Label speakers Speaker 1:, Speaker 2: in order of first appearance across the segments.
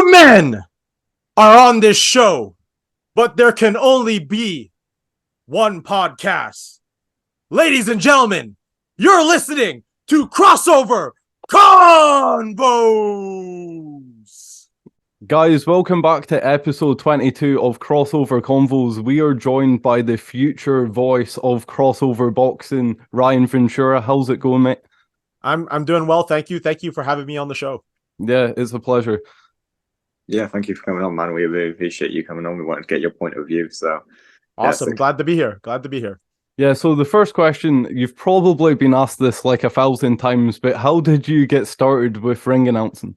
Speaker 1: Two men are on this show, but there can only be one podcast. Ladies and gentlemen, you're listening to Crossover Convos.
Speaker 2: Guys, welcome back to episode 22 of Crossover Convos. We are joined by the future voice of crossover boxing, Ryan Ventura. How's it going, mate?
Speaker 1: I'm doing well, thank you. Thank you for having me on the show.
Speaker 2: Yeah, it's a pleasure.
Speaker 3: Yeah, thank you for coming on, man. We really appreciate you coming on. We wanted to get your point of view. So
Speaker 1: awesome.
Speaker 3: Yeah,
Speaker 1: Glad to be here. Glad to be here.
Speaker 2: Yeah, so the first question, you've probably been asked this like 1,000 times, but how did you get started with ring announcing?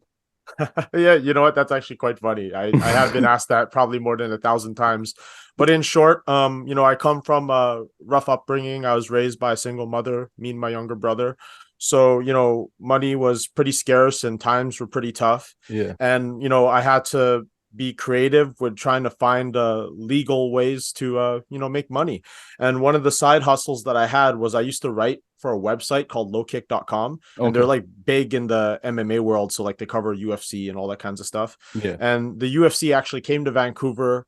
Speaker 1: Yeah, you know what? That's actually quite funny. I have been asked that probably more than 1,000 times. But in short, I come from a rough upbringing. I was raised by a single mother, me and my younger brother. So, money was pretty scarce and times were pretty tough.
Speaker 2: Yeah.
Speaker 1: And, I had to be creative with trying to find legal ways to, make money. And one of the side hustles that I had was I used to write for a website called lowkick.com.
Speaker 2: Okay.
Speaker 1: And they're like big in the MMA world. So like they cover UFC and all that kinds of stuff.
Speaker 2: Yeah.
Speaker 1: And the UFC actually came to Vancouver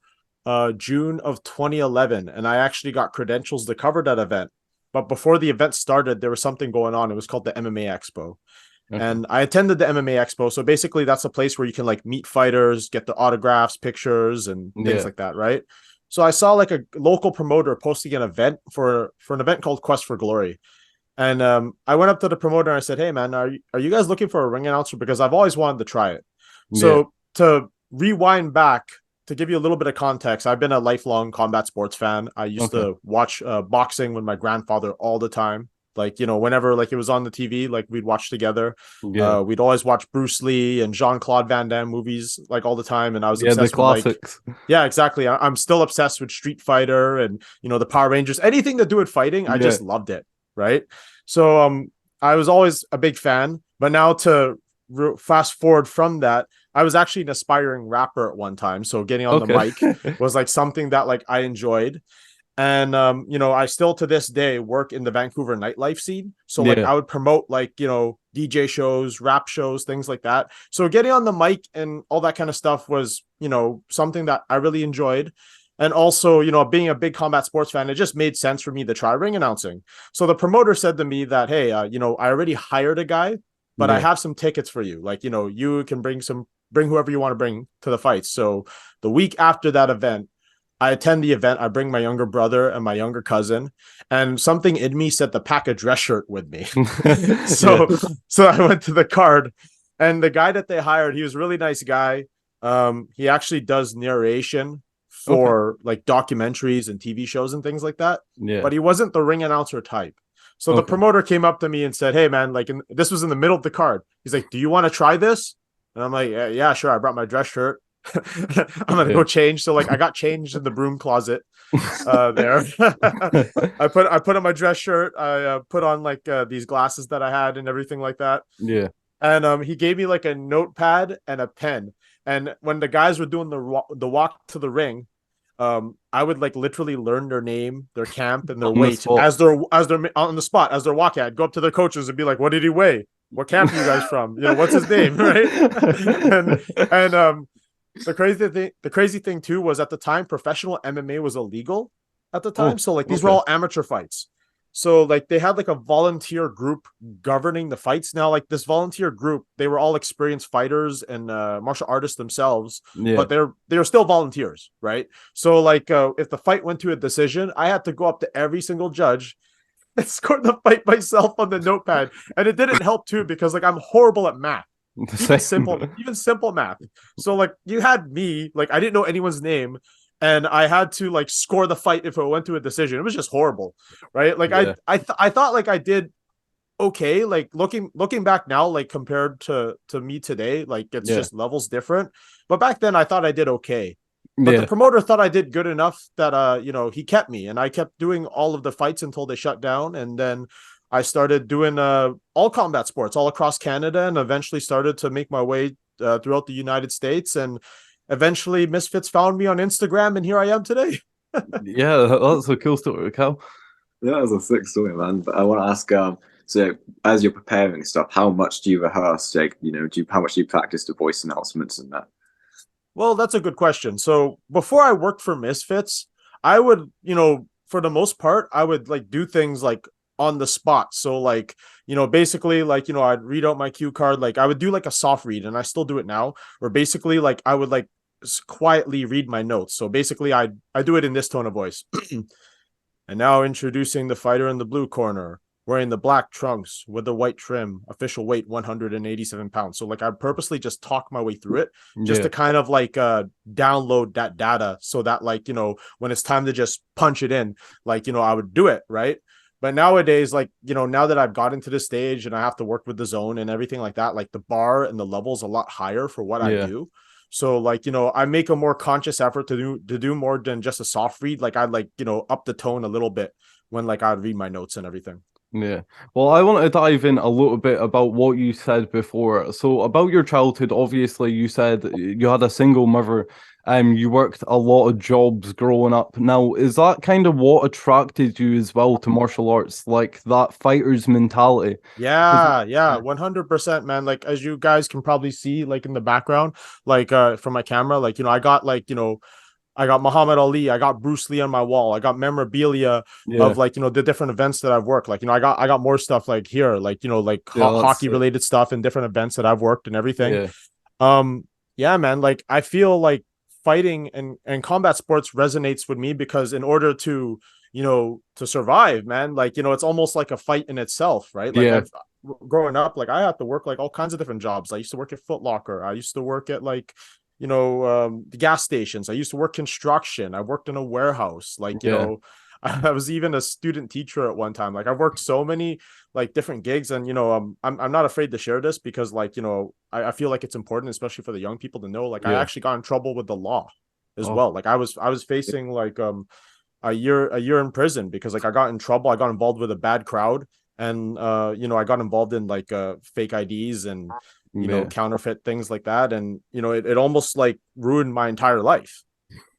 Speaker 1: June of 2011. And I actually got credentials to cover that event. But before the event started, there was something going on. It was called the MMA Expo. Okay. And I attended the MMA Expo. So basically that's a place where you can like meet fighters, get the autographs, pictures and things like that, right? So I saw like a local promoter posting an event for an event called Quest for Glory. And I went up to the promoter and I said, "Hey man, are you guys looking for a ring announcer? Because I've always wanted to try it." Yeah. So to rewind back, to give you a little bit of context, I've been a lifelong combat sports fan. I used to watch boxing with my grandfather all the time. Like, whenever like it was on the TV, like we'd watch together. Yeah. We'd always watch Bruce Lee and Jean-Claude Van Damme movies like all the time. And I was obsessed
Speaker 2: the classics.
Speaker 1: With yeah, exactly. I'm still obsessed with Street Fighter and, the Power Rangers, anything to do with fighting. I just loved it. Right. So I was always a big fan. But now to fast forward from that, I was actually an aspiring rapper at one time. So getting on the mic was like something that like I enjoyed. And, I still to this day work in the Vancouver nightlife scene. So like I would promote like, DJ shows, rap shows, things like that. So getting on the mic and all that kind of stuff was, something that I really enjoyed. And also, being a big combat sports fan, it just made sense for me to try ring announcing. So the promoter said to me that, "Hey, I already hired a guy, but I have some tickets for you. Like, you can bring whoever you want to bring to the fights." So the week after that event, I attend the event. I bring my younger brother and my younger cousin, and something in me said to pack a dress shirt with me. So I went to the card, and the guy that they hired, he was a really nice guy. He actually does narration for like documentaries and TV shows and things like that. Yeah. But he wasn't the ring announcer type. So the promoter came up to me and said, "Hey man, like this was in the middle of the card. He's like, "Do you want to try this?" And I'm like, "Yeah, sure." I brought my dress shirt. I'm gonna go change. So like I got changed in the broom closet there. I put on my dress shirt. I put on like these glasses that I had and everything like that.
Speaker 2: Yeah.
Speaker 1: And he gave me like a notepad and a pen. And when the guys were doing the walk to the ring, I would like literally learn their name, their camp, and their weight as they're on the spot as they're walking. I'd go up to their coaches and be like, "What did he weigh? What camp are you guys from? What's his name?" Right? and the crazy thing too was at the time professional MMA was illegal at the time. So like these were all amateur fights. So like they had like a volunteer group governing the fights. Now like this volunteer group, they were all experienced fighters and martial artists themselves, but they're still volunteers, right? So like if the fight went to a decision, I had to go up to every single judge and score the fight myself on the notepad. And it didn't help too because like I'm horrible at math. Even simple math. So like you had me, like I didn't know anyone's name, and I had to like score the fight if it went to a decision. It was just horrible, right? Like I thought like I did okay. Like looking back now, like compared to me today, like it's just levels different. But back then I thought I did okay. But the promoter thought I did good enough that he kept me, and I kept doing all of the fights until they shut down, and then I started doing all combat sports all across Canada, and eventually started to make my way throughout the United States. And eventually Misfits found me on Instagram, and here I am today.
Speaker 2: Yeah, that's a cool story, Cal.
Speaker 3: Yeah, that was a sick story, man. But I want to ask, so as you're preparing stuff, how much do you rehearse? Like, how much do you practice the voice announcements and that?
Speaker 1: Well, that's a good question. So before I worked for Misfits, I would, for the most part, I would like do things like on the spot. So like, basically like, I'd read out my cue card. Like I would do like a soft read, and I still do it now, where basically like I would like quietly read my notes. So basically I do it in this tone of voice. And now introducing the fighter in the blue corner, wearing the black trunks with the white trim, official weight 187 pounds. So like I purposely just talk my way through it just to kind of like download that data so that like, when it's time to just punch it in, like, I would do it, right? But nowadays, like, now that I've got into this stage and I have to work with the zone and everything like that, like the bar and the level's a lot higher for what I do. So like, I make a more conscious effort to do more than just a soft read. Like I like, up the tone a little bit when like I'd read my notes and everything.
Speaker 2: Yeah. Well, I want to dive in a little bit about what you said before. So about your childhood, obviously you said you had a single mother. You worked a lot of jobs growing up. Now, is that kind of what attracted you as well to martial arts, like that fighter's mentality?
Speaker 1: Yeah, 100%, man. Like as you guys can probably see, like in the background, like from my camera, like I got like I got Muhammad Ali, I got Bruce Lee on my wall, I got memorabilia of like the different events that I've worked. Like I got more stuff like here, like like hockey related stuff and different events that I've worked and everything. Yeah, man. Like I feel like fighting and combat sports resonates with me because in order to to survive, man, like it's almost like a fight in itself, right? Like I've growing up, like I had to work like all kinds of different jobs. I used to work at Foot Locker, I used to work at like the gas stations, I used to work construction, I worked in a warehouse, like I was even a student teacher at one time. Like I've worked so many like different gigs, and I'm not afraid to share this because like I feel like it's important, especially for the young people to know. Like I actually got in trouble with the law as well. Like I was facing like a year in prison because like I got in trouble. I got involved with a bad crowd, and I got involved in like fake IDs and counterfeit things like that, and it almost like ruined my entire life,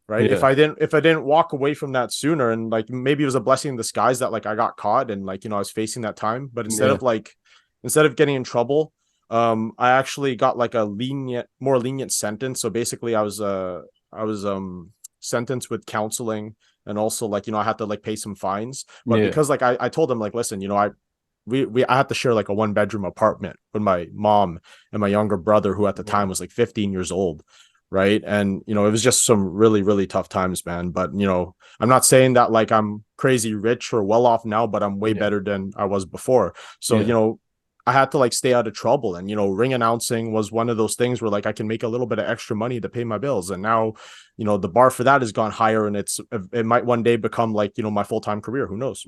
Speaker 1: right? If I didn't walk away from that sooner, and like maybe it was a blessing in disguise that like I got caught and like I was facing that time, but instead of getting in trouble, I actually got like a more lenient sentence. So basically I was sentenced with counseling, and also like I had to like pay some fines, but because like I told them like, listen, I had to share like a 1-bedroom apartment with my mom and my younger brother, who at the time was like 15 years old, right? And it was just some really, really tough times, man. But I'm not saying that like I'm crazy rich or well off now, but I'm way better than I was before. So I had to like stay out of trouble, and ring announcing was one of those things where like I can make a little bit of extra money to pay my bills, and now the bar for that has gone higher, and it might one day become like my full-time career. Who knows?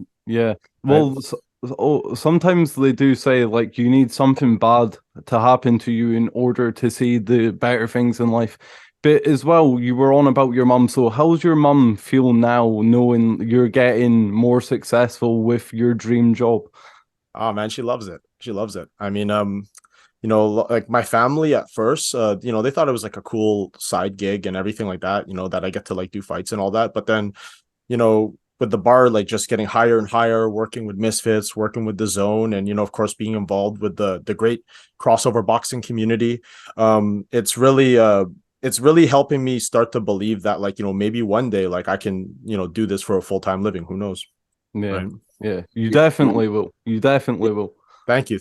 Speaker 2: Well, sometimes they do say like you need something bad to happen to you in order to see the better things in life. But as well, you were on about your mum. So how's your mum feel now, knowing you're getting more successful with your dream job?
Speaker 1: Oh man, she loves it. She loves it. I mean, like my family at first, they thought it was like a cool side gig and everything like that, that I get to like do fights and all that. But then, with the bar like just getting higher and higher, working with Misfits, working with the Zone, and of course being involved with the great crossover boxing community, it's really helping me start to believe that like maybe one day like I can do this for a full-time living. Who knows? Right?
Speaker 2: You definitely will. You definitely will.
Speaker 1: Thank you.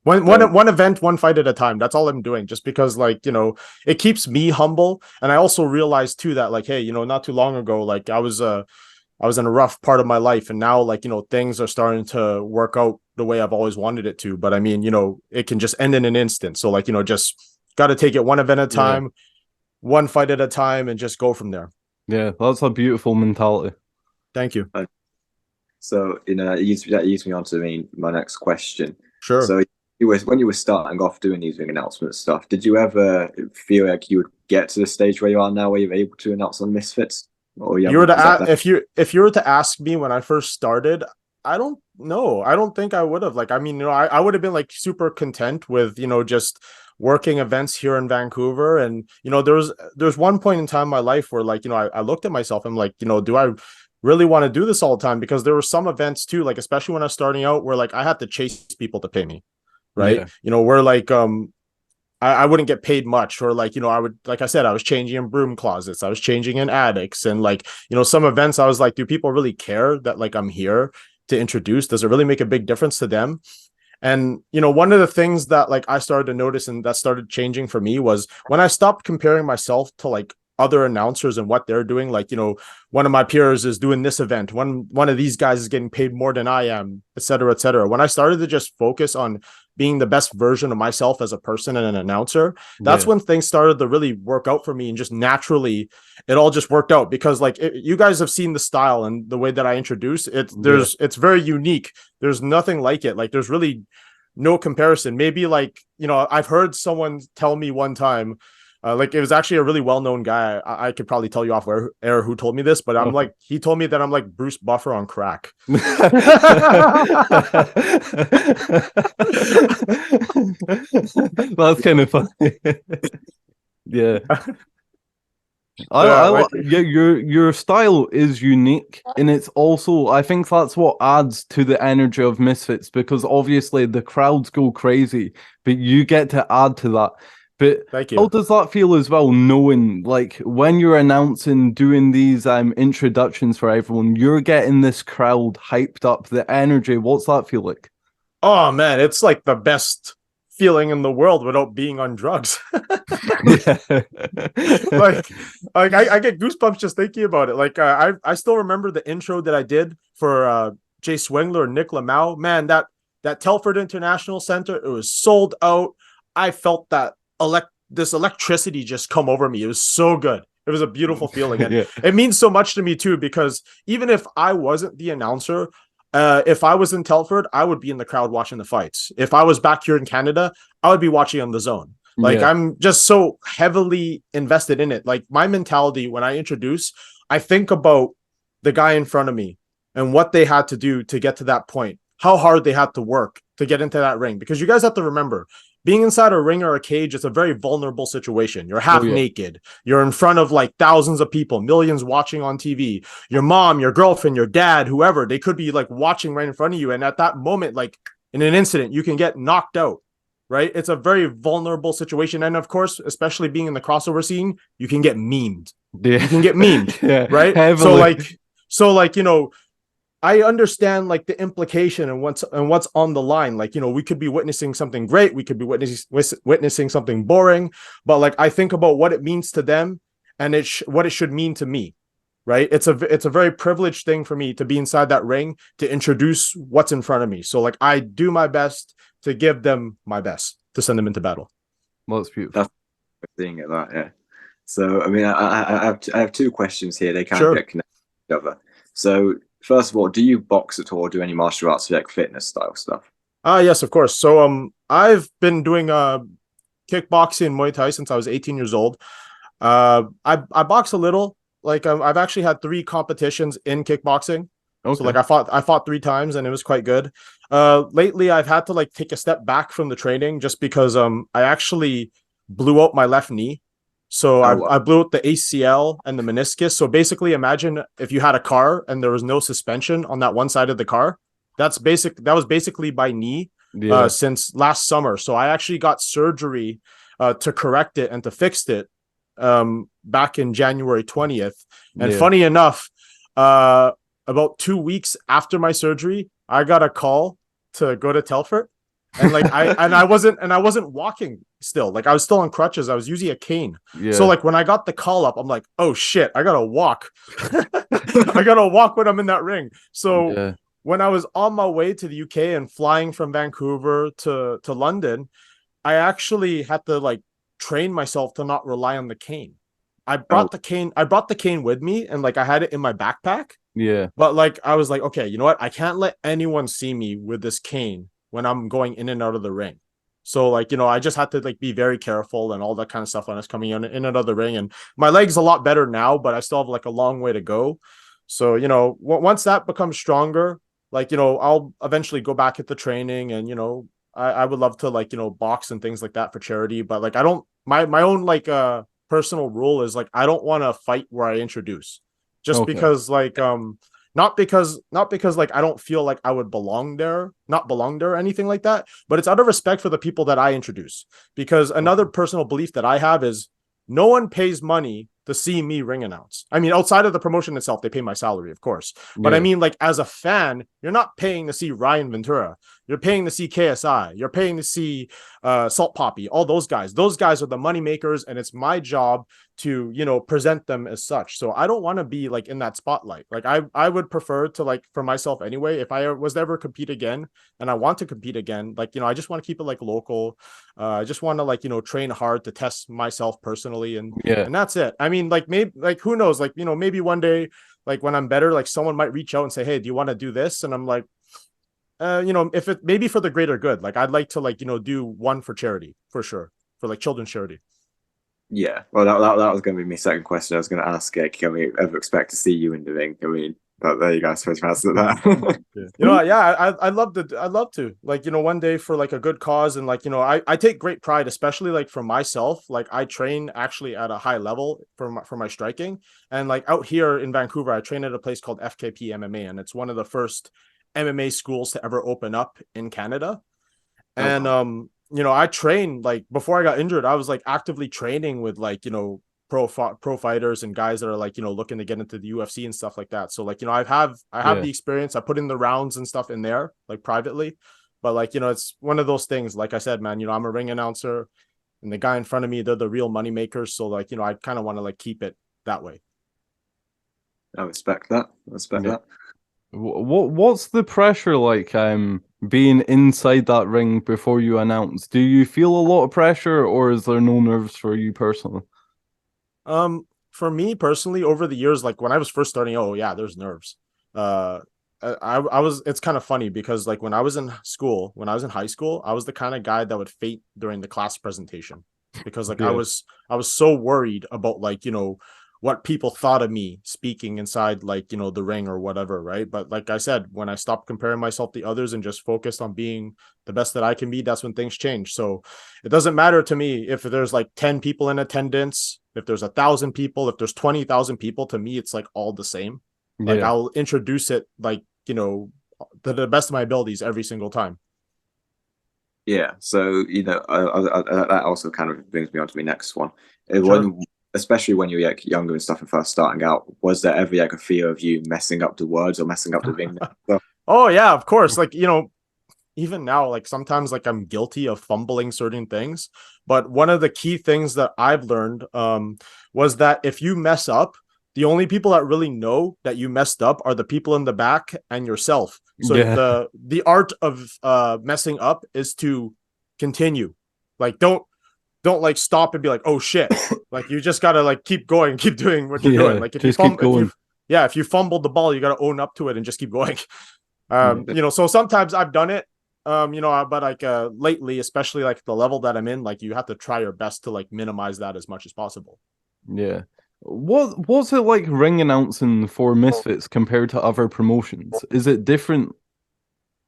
Speaker 1: One event, one fight at a time. That's all I'm doing, just because like it keeps me humble. And I also realized too that like, hey, not too long ago, like I was in a rough part of my life, and now like things are starting to work out the way I've always wanted it to. But I mean, it can just end in an instant. So like just got to take it one event at a time, one fight at a time, and just go from there.
Speaker 2: Yeah, that's a beautiful mentality.
Speaker 1: Thank you.
Speaker 3: So that leads me on to my next question.
Speaker 1: Sure.
Speaker 3: So when you were starting off doing these ring announcement stuff, did you ever feel like you would get to the stage where you are now, where you're able to announce on Misfits? Or
Speaker 1: if you were to ask me when I first started, I don't know. I don't think I would have. Like, I mean, I would have been like super content with just working events here in Vancouver. And there's one point in time in my life where like I looked at myself, I'm like, do I really want to do this all the time? Because there were some events too, like especially when I was starting out, where like I had to chase people to pay me, right? Where like I wouldn't get paid much, or like, I would, like I said, I was changing in broom closets, I was changing in attics, and like, some events I was like, do people really care that like I'm here to introduce? Does it really make a big difference to them? And one of the things that like I started to notice and that started changing for me was when I stopped comparing myself to like other announcers and what they're doing. Like, one of my peers is doing this event, one of these guys is getting paid more than I am, et cetera, et cetera. When I started to just focus on being the best version of myself as a person and an announcer, that's when things started to really work out for me, and just naturally it all just worked out, because like you guys have seen the style and the way that I introduce it. It's very unique. There's nothing like it. Like there's really no comparison. Maybe like, I've heard someone tell me one time, like it was actually a really well-known guy. I could probably tell you off air who told me this, but I'm like, he told me that I'm like Bruce Buffer on crack.
Speaker 2: That's kind of funny. Yeah. Your style is unique, and it's also, I think that's what adds to the energy of Misfits, because obviously the crowds go crazy, but you get to add to that. But
Speaker 1: thank you.
Speaker 2: How does that feel as well, knowing like when you're announcing, doing these introductions for everyone, you're getting this crowd hyped up, the energy? What's that feel like?
Speaker 1: Oh man, it's like the best feeling in the world without being on drugs. like I get goosebumps just thinking about it. Like I still remember the intro that I did for Jay Swingler and Nick Lamau. Man, that Telford International Center, it was sold out. I felt that this electricity just come over me. It was so good. It was a beautiful feeling, and it means so much to me too, because even if I wasn't the announcer, if I was in Telford, I would be in the crowd watching the fights. If I was back here in Canada, I would be watching on the zone. Like I'm just so heavily invested in it. Like my mentality when I introduce, I think about the guy in front of me and what they had to do to get to that point, how hard they had to work to get into that ring. Because you guys have to remember, being inside a ring or a cage is a very vulnerable situation. You're half naked. You're in front of like thousands of people, millions watching on TV. Your mom, your girlfriend, your dad, whoever, they could be like watching right in front of you. And at that moment, like in an incident, you can get knocked out, right? It's a very vulnerable situation. And of course, especially being in the crossover scene, you can get memed. You can get memed, right? Heavily. So like, I understand like the implication and what's on the line. Like, we could be witnessing something great. We could be witnessing something boring, but like, I think about what it means to them and what it should mean to me. Right. It's a very privileged thing for me to be inside that ring, to introduce what's in front of me. So like, I do my best to give them my best to send them into battle.
Speaker 2: Well, that's beautiful.
Speaker 3: That's seeing it that, yeah. So, I mean, I have two questions here. They kind of get connected to each other. So, first of all, do you box at all, or do any martial arts like fitness style stuff?
Speaker 1: Yes, of course. So I've been doing kickboxing and Muay Thai since I was 18 years old. I box a little. Like I've actually had 3 competitions in kickboxing. Okay. So like I fought 3 times and it was quite good. Lately I've had to like take a step back from the training just because I actually blew out my left knee. So I blew out the ACL and the meniscus. So basically imagine if you had a car and there was no suspension on that one side of the car. That was basically my knee since last summer. So I actually got surgery to correct it and to fix it back in January 20th. And funny enough, about 2 weeks after my surgery, I got a call to go to Telford. And like I wasn't walking still. Like I was still on crutches. I was using a cane. So like when I got the call up, I'm like, oh shit, I gotta walk. I gotta walk when I'm in that ring. So when I was on my way to the UK and flying from Vancouver to London, I actually had to like train myself to not rely on the cane. I brought the cane with me, and like I had it in my backpack. But like I was like, okay, you know what? I can't let anyone see me with this cane when I'm going in and out of the ring. So like, I just had to like be very careful and all that kind of stuff when I was coming in and out of the ring. And my leg's a lot better now, but I still have like a long way to go. So, once that becomes stronger, like, I'll eventually go back at the training, and, I would love to like, box and things like that for charity. But like, I don't, my own like personal rule is like, I don't want to fight where I introduce, just because like, Not because like I don't feel like I would belong there, not belong there or anything like that, but it's out of respect for the people that I introduce. Because another personal belief that I have is no one pays money to see me ring announce. I mean, outside of the promotion itself, they pay my salary, of course. But I mean, like as a fan, you're not paying to see Ryan Ventura. You're paying to see KSI. You're paying to see Salt Poppy, all those guys. Those guys are the money makers, and it's my job to, you know, present them as such. So I don't want to be like in that spotlight. Like I would prefer to, like, for myself anyway, if I was to ever compete again and I want to compete again, like, you know, I just want to keep it like local. I just want to, like, you know, train hard to test myself personally, and that's it. I mean, like, maybe, like, who knows, like, you know, maybe one day, like when I'm better, like someone might reach out and say, hey, do you want to do this? And I'm like, you know, if it maybe for the greater good, like I'd like to, like, you know, do one for charity, for sure, for like children's charity.
Speaker 3: Yeah, well, that was going to be my second question. I was going to ask, can we ever expect to see you in the ring? I mean, but there you go. I suppose you answered that.
Speaker 1: You know, yeah, I'd love to, like, you know, one day for like a good cause. And like, you know, I take great pride, especially like for myself. Like I train actually at a high level for my striking. And like out here in Vancouver, I train at a place called FKP MMA, and it's one of the first MMA schools to ever open up in Canada. And you know, I trained, like, before I got injured, I was like actively training with, like, you know, pro fighters and guys that are, like, you know, looking to get into the UFC and stuff like that. So like, you know, I have the experience. I put in the rounds and stuff in there, like, privately. But like, you know, it's one of those things, like I said, man, you know, I'm a ring announcer, and the guy in front of me, they're the real money makers. So like, you know, I kind of want to like keep it that way.
Speaker 3: I respect that.
Speaker 2: What's the pressure like, being inside that ring before you announce? Do you feel a lot of pressure, or is there no nerves for you personally?
Speaker 1: For me personally, over the years, like when I was first starting, oh yeah, there's nerves. I was, it's kind of funny because like when I was in high school, I was the kind of guy that would faint during the class presentation, because like I was so worried about, like, you know, what people thought of me speaking inside, like, you know, the ring or whatever, right? But like I said, when I stopped comparing myself to others and just focused on being the best that I can be, that's when things change. So it doesn't matter to me if there's like 10 people in attendance, if there's 1,000 people, if there's 20,000 people. To me, it's like all the same. Like I'll introduce it, like, you know, to the best of my abilities every single time.
Speaker 3: Yeah, so, you know, that also kind of brings me on to my next one. When, especially when you're like younger and stuff and first starting out, was there ever like a fear of you messing up the words or messing up the ring?
Speaker 1: Oh yeah, of course. Like, you know, even now, like sometimes like I'm guilty of fumbling certain things. But one of the key things that I've learned was that if you mess up, the only people that really know that you messed up are the people in the back and yourself. So the art of messing up is to continue. Like don't like stop and be like, oh shit. Like you just gotta like keep going, keep doing what you're doing. Like if you fumbled the ball, you gotta own up to it and just keep going. You know, so sometimes I've done it. You know, but like lately, especially like the level that I'm in, like you have to try your best to like minimize that as much as possible.
Speaker 2: Yeah. What's it like ring announcing for Misfits compared to other promotions? Is it different?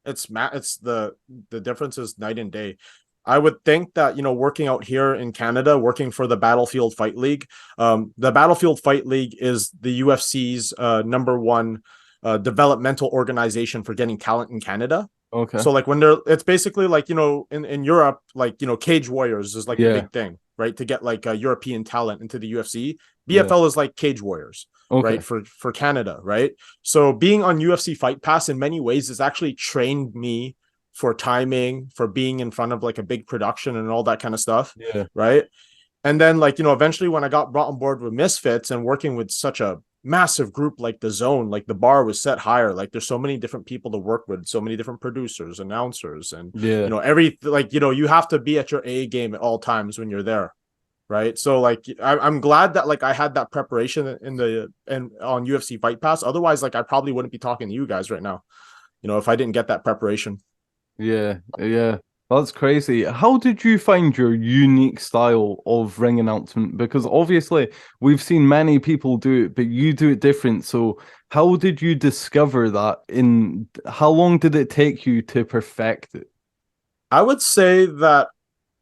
Speaker 1: It's the difference is night and day. I would think that, you know, working out here in Canada, working for the Battlefield Fight League, the Battlefield Fight League is the UFC's #1 developmental organization for getting talent in Canada.
Speaker 2: Okay.
Speaker 1: So like it's basically like, you know, in Europe, like, you know, Cage Warriors is like the big thing, right? To get like a European talent into the UFC. BFL is like Cage Warriors, right? For Canada, right? So being on UFC Fight Pass in many ways has actually trained me for timing, for being in front of like a big production and all that kind of stuff.
Speaker 2: Yeah.
Speaker 1: Right. And then like, you know, eventually when I got brought on board with Misfits and working with such a massive group like the Zone, like the bar was set higher. Like there's so many different people to work with, so many different producers, announcers, and you know, like, you know, you have to be at your A game at all times when you're there. Right. So like I'm glad that like I had that preparation on UFC Fight Pass. Otherwise, like I probably wouldn't be talking to you guys right now, you know, if I didn't get that preparation.
Speaker 2: Yeah. That's crazy. How did you find your unique style of ring announcement? Because obviously we've seen many people do it, but you do it different. So how did you discover that? How long did it take you to perfect it?
Speaker 1: I would say that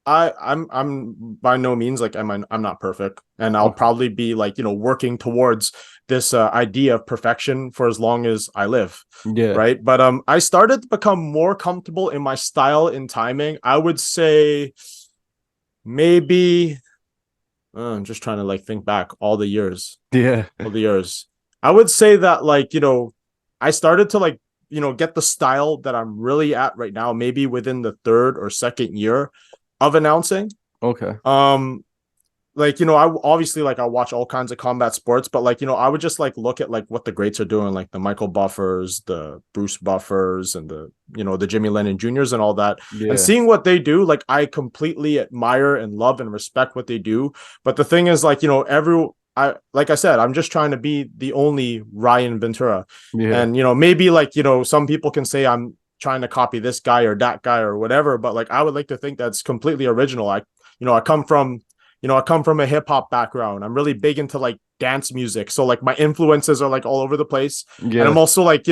Speaker 1: I'm by no means like I'm not perfect, and I'll probably be like, working towards this idea of perfection for as long as I live.
Speaker 2: Yeah.
Speaker 1: Right. But I started to become more comfortable in my style and timing. I would say maybe I'm just trying to like think back all the years.
Speaker 2: Yeah.
Speaker 1: All the years. I would say that like, I started to like, get the style that I'm really at right now, maybe within the third or second year of announcing.
Speaker 2: Okay.
Speaker 1: Like, I obviously like I watch all kinds of combat sports, but like, I would just like look at like what the greats are doing, like the Michael Buffers, the Bruce Buffers, and the Jimmy Lennon Juniors and all that.
Speaker 2: Yeah.
Speaker 1: And seeing what they do, like I completely admire and love and respect what they do. But the thing is, like, like I said, I'm just trying to be the only Ryan Ventura.
Speaker 2: Yeah.
Speaker 1: And maybe like, some people can say I'm trying to copy this guy or that guy or whatever, but like I would like to think that's completely original. I come from a hip hop background. I'm really big into like dance music. So like my influences are like all over the place.
Speaker 2: Yeah.
Speaker 1: And I'm also like,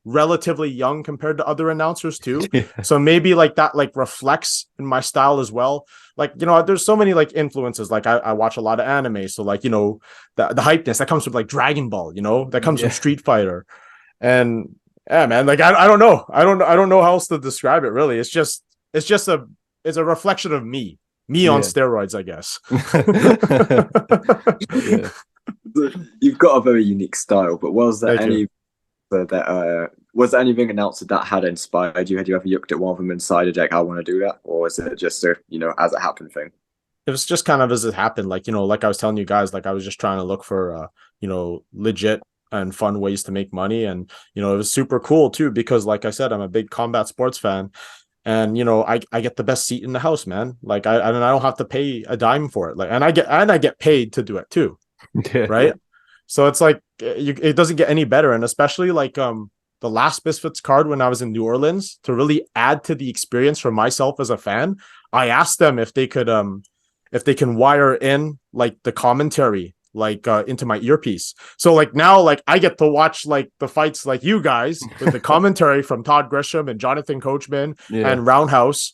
Speaker 1: relatively young compared to other announcers too.
Speaker 2: Yeah.
Speaker 1: So maybe like that like reflects in my style as well. Like, there's so many like influences. Like I watch a lot of anime. So like, the hypeness that comes from like Dragon Ball, that comes from Street Fighter. And yeah, man, like I don't know. I don't know how else to describe it really. It's a reflection of me on steroids, I guess.
Speaker 2: Yeah.
Speaker 3: You've got a very unique style, but was there anything announced that had inspired you? Had you ever looked at one of them and decided like I want to do that, or is it just a as it happened thing?
Speaker 1: It was just kind of as it happened. Like like I was telling you guys, like I was just trying to look for legit and fun ways to make money, and it was super cool too because like I said, I'm a big combat sports fan. And I get the best seat in the house, man. Like I don't have to pay a dime for it. Like and I get paid to do it too, right? So it's like it doesn't get any better. And especially like the last Misfits card when I was in New Orleans, to really add to the experience for myself as a fan, I asked them if they can wire in like the commentary like into my earpiece. So like now like I get to watch like the fights like you guys with the commentary from Todd Grisham and Jonathan Coachman and Roundhouse,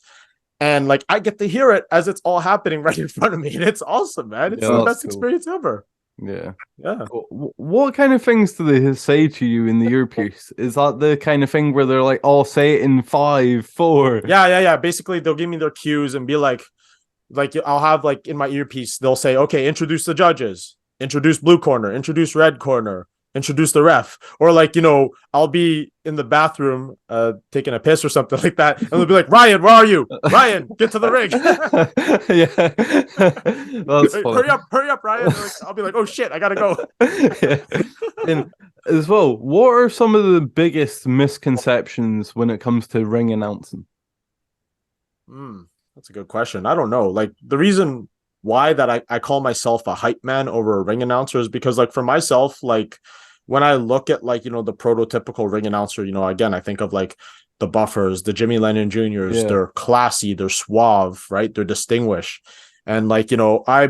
Speaker 1: and like I get to hear it as it's all happening right in front of me, and it's awesome, man. It's the best experience ever.
Speaker 2: Yeah.
Speaker 1: What
Speaker 2: kind of things do they say to you in the earpiece? Is that the kind of thing where they're like, "Oh, say it in 5, 4"?
Speaker 1: Yeah. Basically, they'll give me their cues and be like I'll have like in my earpiece, they'll say, "Okay, introduce the judges. Introduce blue corner, introduce red corner, introduce the ref." Or like, I'll be in the bathroom taking a piss or something like that, and they'll be like, "Ryan, where are you? Ryan, get to the ring."
Speaker 2: Yeah. That's
Speaker 1: hurry up, Ryan. I'll be like, "Oh shit, I gotta go."
Speaker 2: And as well, what are some of the biggest misconceptions when it comes to ring announcing?
Speaker 1: That's a good question. I don't know. Like the reason why that I call myself a hype man over a ring announcer is because like for myself, like when I look at like, the prototypical ring announcer, again, I think of like the Buffers, the Jimmy Lennon Juniors, they're classy, they're suave, right? They're distinguished. And like, I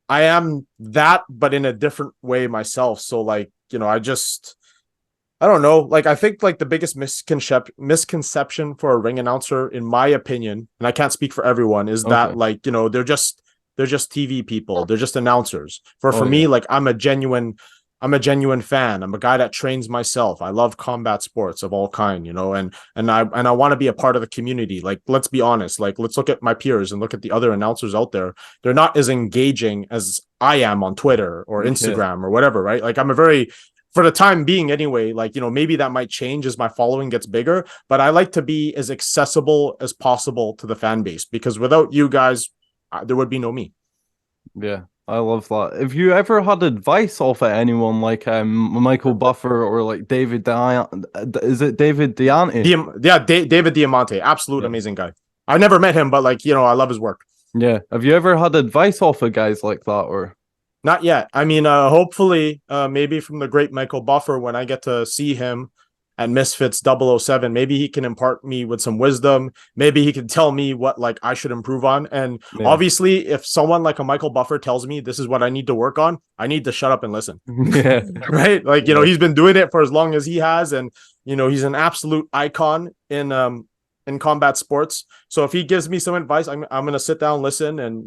Speaker 1: am that, but in a different way myself. So like, I don't know. Like, I think like the biggest misconception for a ring announcer, in my opinion, and I can't speak for everyone, is that like, they're just TV people. They're just announcers. For me, like I'm a genuine fan. I'm a guy that trains myself. I love combat sports of all kind, and I want to be a part of the community. Like, let's be honest. Like, let's look at my peers and look at the other announcers out there. They're not as engaging as I am on Twitter or Instagram or whatever, right? Like for the time being anyway, like, maybe that might change as my following gets bigger, but I like to be as accessible as possible to the fan base, because without you guys, there would be no me.
Speaker 2: Yeah, I love that. Have you ever had advice off of anyone like Michael Buffer or like David is it David Diamante?
Speaker 1: David Diamante, absolute amazing guy. I never met him, but like, I love his work.
Speaker 2: Yeah. Have you ever had advice off of guys like that, or?
Speaker 1: Not yet. I mean, hopefully, maybe from the great Michael Buffer, when I get to see him at Misfits 007, maybe he can impart me with some wisdom. Maybe he can tell me what like I should improve on. And obviously, if someone like a Michael Buffer tells me this is what I need to work on, I need to shut up and listen.
Speaker 2: Yeah.
Speaker 1: Right? Like, he's been doing it for as long as he has, and he's an absolute icon in in combat sports. So if he gives me some advice, I'm gonna sit down, listen, and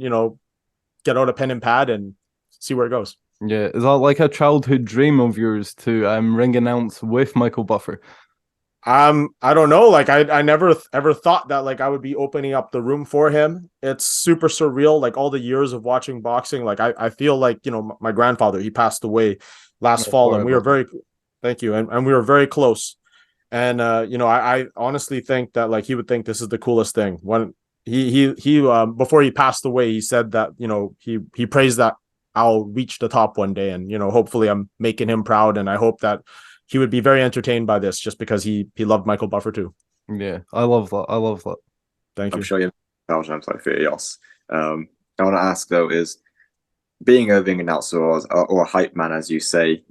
Speaker 1: get out a pen and pad and see where it goes.
Speaker 2: Yeah, is that like a childhood dream of yours to ring announce with Michael Buffer?
Speaker 1: I don't know. Like I never ever thought that like I would be opening up the room for him. It's super surreal. Like all the years of watching boxing, like I feel like, my grandfather, he passed away last fall, and we were very, thank you. And we were very close. And, I honestly think that like, he would think this is the coolest thing. When he before he passed away, he said that, he prays that I'll reach the top one day, and, hopefully I'm making him proud. And I hope that he would be very entertained by this, just because he loved Michael Buffer too.
Speaker 2: Yeah, I love that. I love that.
Speaker 1: Thank you.
Speaker 3: I'm sure you have Furios. I want to ask though, is being a ring announcer or a hype man, as you say,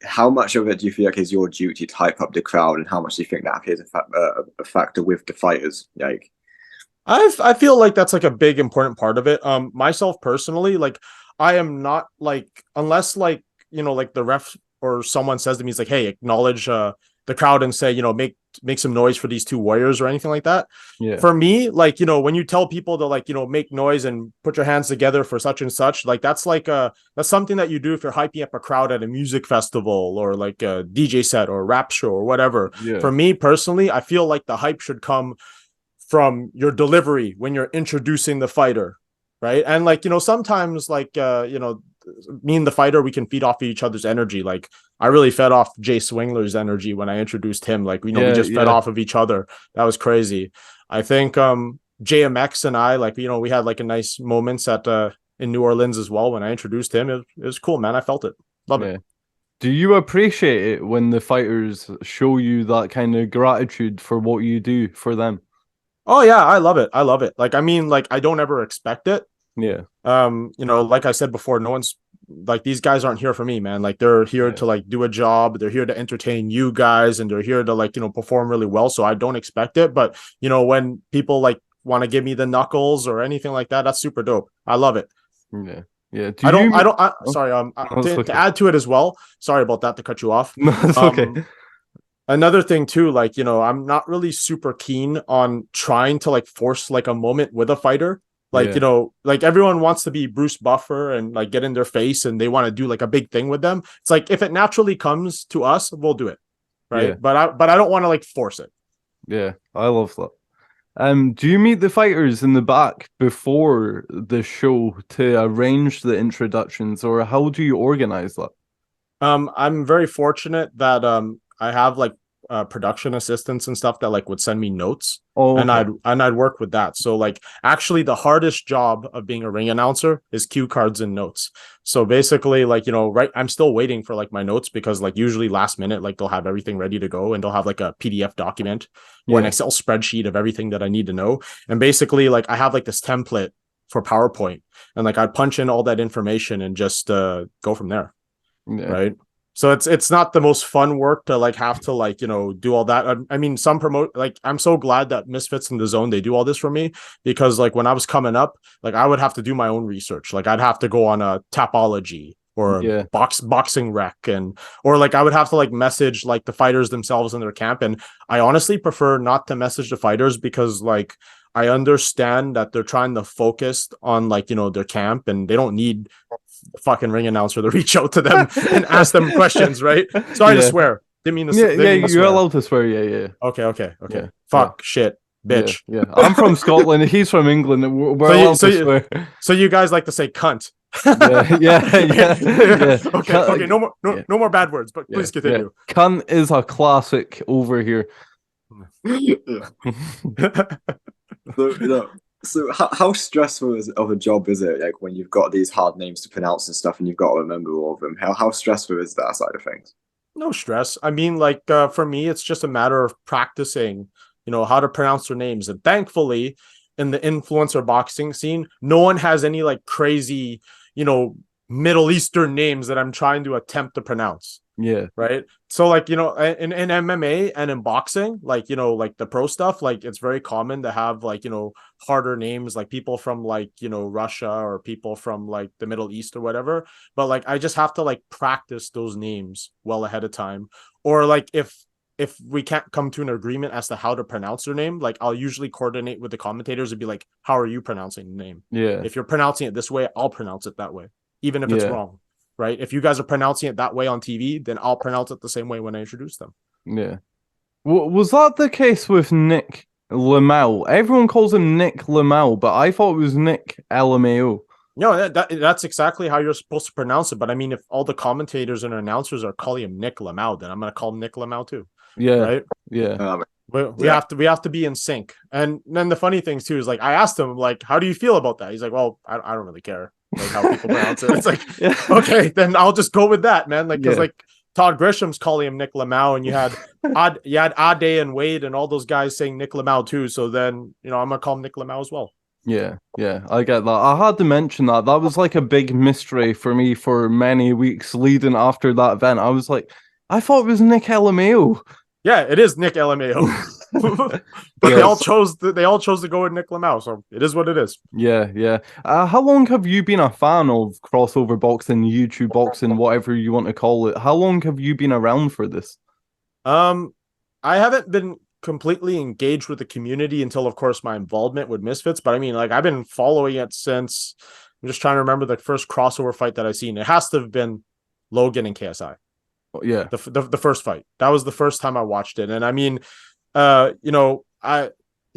Speaker 3: how much of it do you feel like is your duty to hype up the crowd, and how much do you think that is a factor with the fighters? Like,
Speaker 1: I feel like that's like a big important part of it. Myself personally, like I am not like, unless like, like the ref or someone says to me, it's like, hey, acknowledge the crowd and say, make some noise for these two warriors or anything like that.
Speaker 2: Yeah.
Speaker 1: For me, like, when you tell people to like, make noise and put your hands together for such and such, like that's something that you do if you're hyping up a crowd at a music festival or like a DJ set or a rap show or whatever.
Speaker 2: Yeah.
Speaker 1: For me personally, I feel like the hype should come from your delivery when you're introducing the fighter, right? And like, sometimes like, me and the fighter, we can feed off each other's energy. Like I really fed off Jay Swingler's energy when I introduced him. Like, we just fed off of each other. That was crazy. I think JMX and I, like, we had like a nice moments at in New Orleans as well when I introduced him. It was cool, man. I felt it. Love it.
Speaker 2: Do you appreciate it when the fighters show you that kind of gratitude for what you do for them?
Speaker 1: Oh yeah, I love it. I love it. Like, I mean, like, I don't ever expect it.
Speaker 2: Yeah.
Speaker 1: Like I said before, no one's like, these guys aren't here for me, man. Like they're here to like do a job. They're here to entertain you guys, and they're here to like, perform really well. So I don't expect it. But when people like want to give me the knuckles or anything like that, that's super dope. I love it.
Speaker 2: Yeah. Yeah.
Speaker 1: Sorry. To add to it as well. Sorry about that, to cut you off.
Speaker 2: No, it's okay.
Speaker 1: Another thing too, like, I'm not really super keen on trying to like force like a moment with a fighter. Like, like everyone wants to be Bruce Buffer and like get in their face, and they want to do like a big thing with them. It's like, if it naturally comes to us, we'll do it. Right. Yeah. But I don't want to like force it.
Speaker 2: Yeah. I love that. Do you meet the fighters in the back before the show to arrange the introductions, or how do you organize that?
Speaker 1: I'm very fortunate that I have like production assistants and stuff that like would send me notes. And I'd work with that. So like, actually the hardest job of being a ring announcer is cue cards and notes. So basically, like, right, I'm still waiting for like my notes, because like usually last minute, like they'll have everything ready to go, and they'll have like a PDF document or an Excel spreadsheet of everything that I need to know. And basically, like, I have like this template for PowerPoint, and like I punch in all that information and just go from there. Right. So it's not the most fun work to like have to like, do all that. I mean, I'm so glad that Misfits in the Zone, they do all this for me, because like when I was coming up, like I would have to do my own research. Like I'd have to go on a Tapology or boxing rec, or like I would have to like message like the fighters themselves in their camp. And I honestly prefer not to message the fighters, because like I understand that they're trying to focus on like, their camp, and they don't need fucking ring announcer to reach out to them and ask them questions, right? Sorry to swear. Didn't mean to.
Speaker 2: You're
Speaker 1: swear.
Speaker 2: allowed to swear. Yeah.
Speaker 1: Okay. Fuck, shit, bitch.
Speaker 2: Yeah. I'm from Scotland. He's from England. We're allowed to swear.
Speaker 1: So you guys like to say cunt?
Speaker 2: Yeah.
Speaker 1: Okay. No more bad words. But please continue.
Speaker 2: Yeah. Cunt is a classic over here.
Speaker 3: So how stressful of a job is it, like when you've got these hard names to pronounce and stuff, and you've got to remember all of them? How stressful is that side of things?
Speaker 1: No stress. I mean, like for me, it's just a matter of practicing, how to pronounce their names. And thankfully, in the influencer boxing scene, no one has any like crazy, Middle Eastern names that I'm trying to attempt to pronounce.
Speaker 2: Yeah.
Speaker 1: Right. So like, in MMA and in boxing, like, like the pro stuff, like it's very common to have like, harder names, like people from like, Russia or people from like the Middle East or whatever. But like, I just have to like practice those names well ahead of time. Or like if if we can't come to an agreement as to how to pronounce their name, like I'll usually coordinate with the commentators and be like, how are you pronouncing the name?
Speaker 2: Yeah.
Speaker 1: If you're pronouncing it this way, I'll pronounce it that way, even if it's wrong, right? If you guys are pronouncing it that way on TV, then I'll pronounce it the same way when I introduce them.
Speaker 2: Yeah. Was that the case with Nick Lamau? Everyone calls him Nick Lamau, but I thought it was Nick LMAO.
Speaker 1: No, that's exactly how you're supposed to pronounce it. But I mean, if all the commentators and announcers are calling him Nick Lamau, then I'm going to call him Nick Lamau too.
Speaker 2: Yeah.
Speaker 1: Right.
Speaker 2: Yeah.
Speaker 1: We have to be in sync. And then the funny thing too is like I asked him like, how do you feel about that? He's like, well, I don't really care like how people pronounce it. It's like, okay, then I'll just go with that, man. Like because like Todd Grisham's calling him Nick Lamau, and you had Ade and Wade and all those guys saying Nick Lamau too. So then I'm gonna call him Nick Lamau as well.
Speaker 2: Yeah, I get that. I had to mention that. That was like a big mystery for me for many weeks leading after that event. I was like, I thought it was Nick LMAO.
Speaker 1: Yeah, it is Nick LMAO. But they all chose to go with Nick Lamau, so it is what it is.
Speaker 2: Yeah. How long have you been a fan of crossover boxing, YouTube boxing, whatever you want to call it? How long have you been around for this?
Speaker 1: I haven't been completely engaged with the community until, of course, my involvement with Misfits. But I mean, like I've been following it since. I'm just trying to remember the first crossover fight that I seen. It has to have been Logan and KSI.
Speaker 2: Yeah,
Speaker 1: the first fight. That was the first time I watched it. And I mean, there's a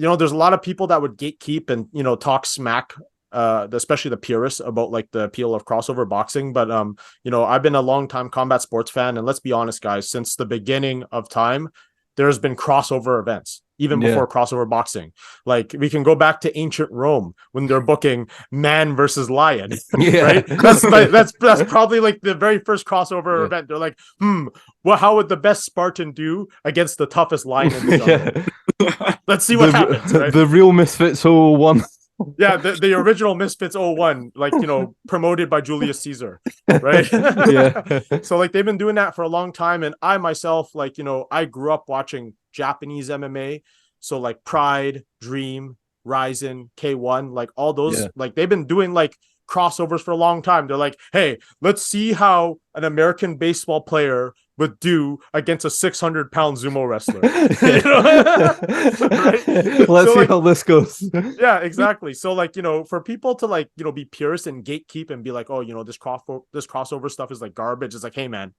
Speaker 1: lot of people that would gatekeep and talk smack, especially the purists, about like the appeal of crossover boxing. But I've been a long time combat sports fan, and let's be honest, guys, since the beginning of time, there's been crossover events, even before crossover boxing. Like we can go back to ancient Rome when they're booking man versus lion, right? That's probably like the very first crossover event. They're like, well, how would the best Spartan do against the toughest lion in the jungle? Let's see what happens. Right?
Speaker 2: The real Misfits 001.
Speaker 1: Yeah, the original Misfits 01, like, promoted by Julius Caesar, right? So, like, they've been doing that for a long time. And I myself, like, I grew up watching Japanese MMA. So, like, Pride, Dream, Ryzen, K1, like, all those, like, they've been doing, like, crossovers for a long time. They're like, hey, let's see how an American baseball player would do against a 600-pound sumo wrestler. Right?
Speaker 2: Let's see how this goes.
Speaker 1: Yeah, exactly. So like, for people to like, be purists and gatekeep and be like, oh, this crossover stuff is like garbage. It's like, hey man,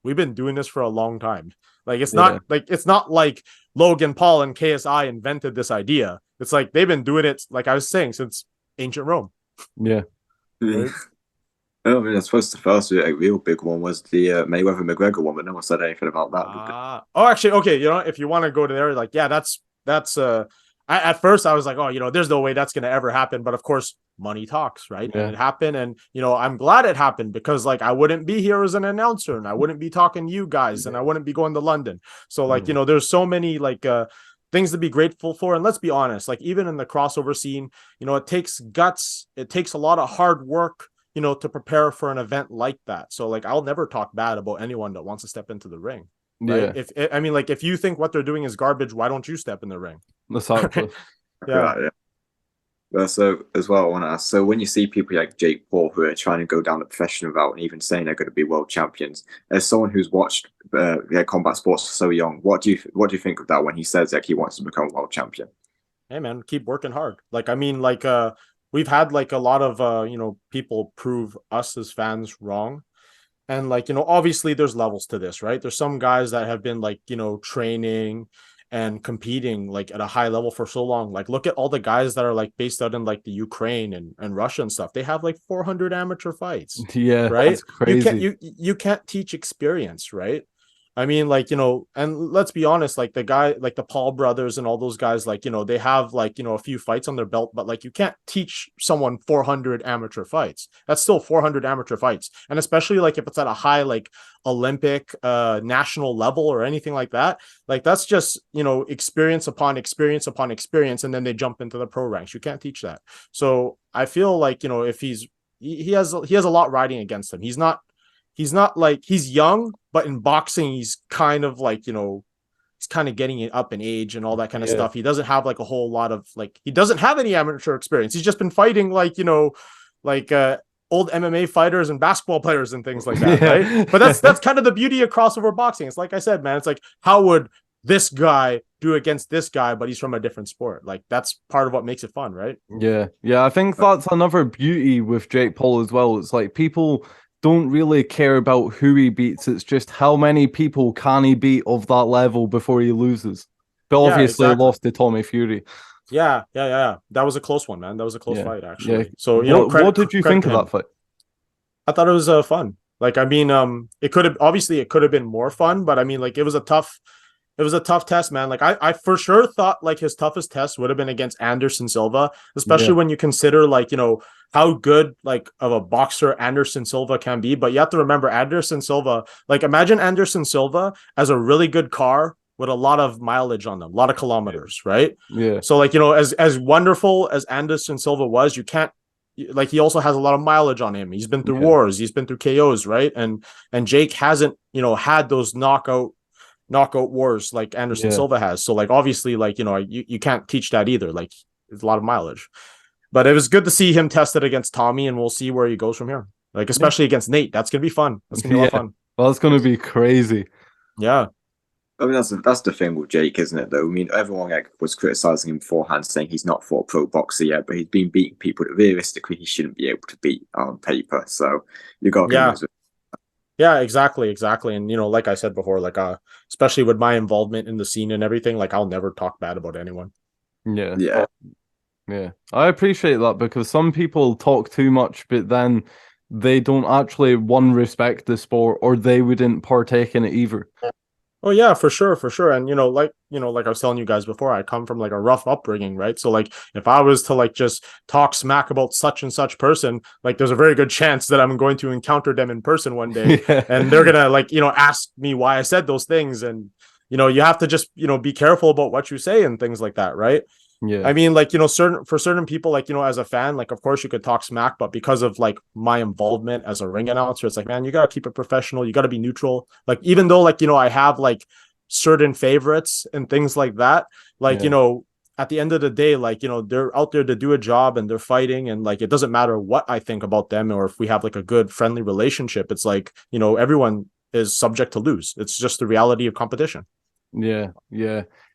Speaker 1: we've been doing this for a long time. Like it's not like Logan Paul and KSI invented this idea. It's like they've been doing it, like I was saying, since ancient Rome.
Speaker 2: Yeah.
Speaker 1: Right?
Speaker 3: I mean, I suppose the first real big one was the Mayweather-McGregor one, but no one said anything about that.
Speaker 1: Actually, okay, if you want to go to there, like, yeah, that's at first I was like, oh, there's no way that's going to ever happen. But of course, money talks, right? And it happened. And, I'm glad it happened because like, I wouldn't be here as an announcer and I wouldn't be talking to you guys and I wouldn't be going to London. So like, there's so many like, things to be grateful for. And let's be honest, like even in the crossover scene, it takes guts. It takes a lot of hard work, to prepare for an event like that. So like, I'll never talk bad about anyone that wants to step into the ring. Right? Yeah. If you think what they're doing is garbage, why don't you step in the ring?
Speaker 2: Exactly.
Speaker 3: Yeah. So as well, I want to ask, so when you see people like Jake Paul who are trying to go down the professional route and even saying they're going to be world champions, as someone who's watched combat sports for so young, what do you think of that when he says that he wants to become a world champion?
Speaker 1: Hey man, keep working hard. Like, I mean, like, we've had like a lot of, people prove us as fans wrong. And like, obviously there's levels to this, right? There's some guys that have been like, training and competing like at a high level for so long. Like, look at all the guys that are like based out in like the Ukraine and Russia and stuff. They have like 400 amateur fights.
Speaker 2: Yeah.
Speaker 1: Right.
Speaker 2: That's crazy.
Speaker 1: You can't teach experience, right? I mean, like, and let's be honest, like the guy, like the Paul brothers and all those guys, like, they have like, a few fights on their belt, but like, you can't teach someone 400 amateur fights. That's still 400 amateur fights. And especially like if it's at a high, like Olympic, national level or anything like that, like that's just, experience upon experience upon experience. And then they jump into the pro ranks. You can't teach that. So I feel like, if he has a lot riding against him. He's not like, he's young, but in boxing, he's kind of like, he's kind of getting it up in age and all that kind of stuff. He doesn't have like a whole lot of like, he doesn't have any amateur experience. He's just been fighting like, old MMA fighters and basketball players and things like that. Right. But that's kind of the beauty of crossover boxing. It's like I said, man, it's like, how would this guy do against this guy, but he's from a different sport. Like that's part of what makes it fun, right?
Speaker 2: Yeah, yeah. I think that's another beauty with Jake Paul as well. It's like people don't really care about who he beats. It's just how many people can he beat of that level before he loses. But
Speaker 1: Yeah,
Speaker 2: obviously
Speaker 1: exactly.
Speaker 2: lost to Tommy Fury.
Speaker 1: Yeah. That was a close one, man. That was a close fight, actually.
Speaker 2: Yeah.
Speaker 1: So
Speaker 2: what did you think of that fight?
Speaker 1: I thought it was fun. Like, I mean, it could have been more fun, but I mean, like, it was a tough test, man. Like, I for sure thought like his toughest test would have been against Anderson Silva, especially when you consider like, how good like of a boxer Anderson Silva can be. But you have to remember Anderson Silva, like imagine Anderson Silva as a really good car with a lot of mileage on them, a lot of kilometers, right?
Speaker 2: Yeah.
Speaker 1: So like, as wonderful as Anderson Silva was, you can't, like, he also has a lot of mileage on him. He's been through wars, he's been through KOs, right? And Jake hasn't, had those knockout wars like Anderson Silva has. So like, obviously, like, you can't teach that either. Like, it's a lot of mileage. But it was good to see him tested against Tommy, and we'll see where he goes from here. Like, especially against Nate. That's gonna be fun. That's gonna be a lot of fun.
Speaker 2: Well, that's gonna be crazy.
Speaker 1: Yeah.
Speaker 3: I mean, that's the thing with Jake, isn't it? Though, I mean, everyone was criticizing him beforehand, saying he's not for a pro boxer yet, but he's been beating people that realistically he shouldn't be able to beat on paper. So you got to
Speaker 1: Yeah, exactly. And like I said before, like especially with my involvement in the scene and everything, like I'll never talk bad about anyone.
Speaker 2: Yeah. I appreciate that because some people talk too much, but then they don't actually respect the sport, or they wouldn't partake in it either.
Speaker 1: Oh yeah, for sure. And like I was telling you guys before, I come from like a rough upbringing, right? So like if I was to like just talk smack about such and such person, like there's a very good chance that I'm going to encounter them in person one day and they're gonna like, ask me why I said those things. And you have to just, be careful about what you say and things like that, right?
Speaker 2: Yeah.
Speaker 1: I mean, like, certain people, like, as a fan, like, of course you could talk smack, but because of like my involvement as a ring announcer, it's like, man, you got to keep it professional. You got to be neutral. Like, even though like, I have like certain favorites and things like that, like, at the end of the day, like, they're out there to do a job and they're fighting. And like, it doesn't matter what I think about them or if we have like a good friendly relationship. It's like, everyone is subject to lose. It's just the reality of competition.
Speaker 2: Yeah.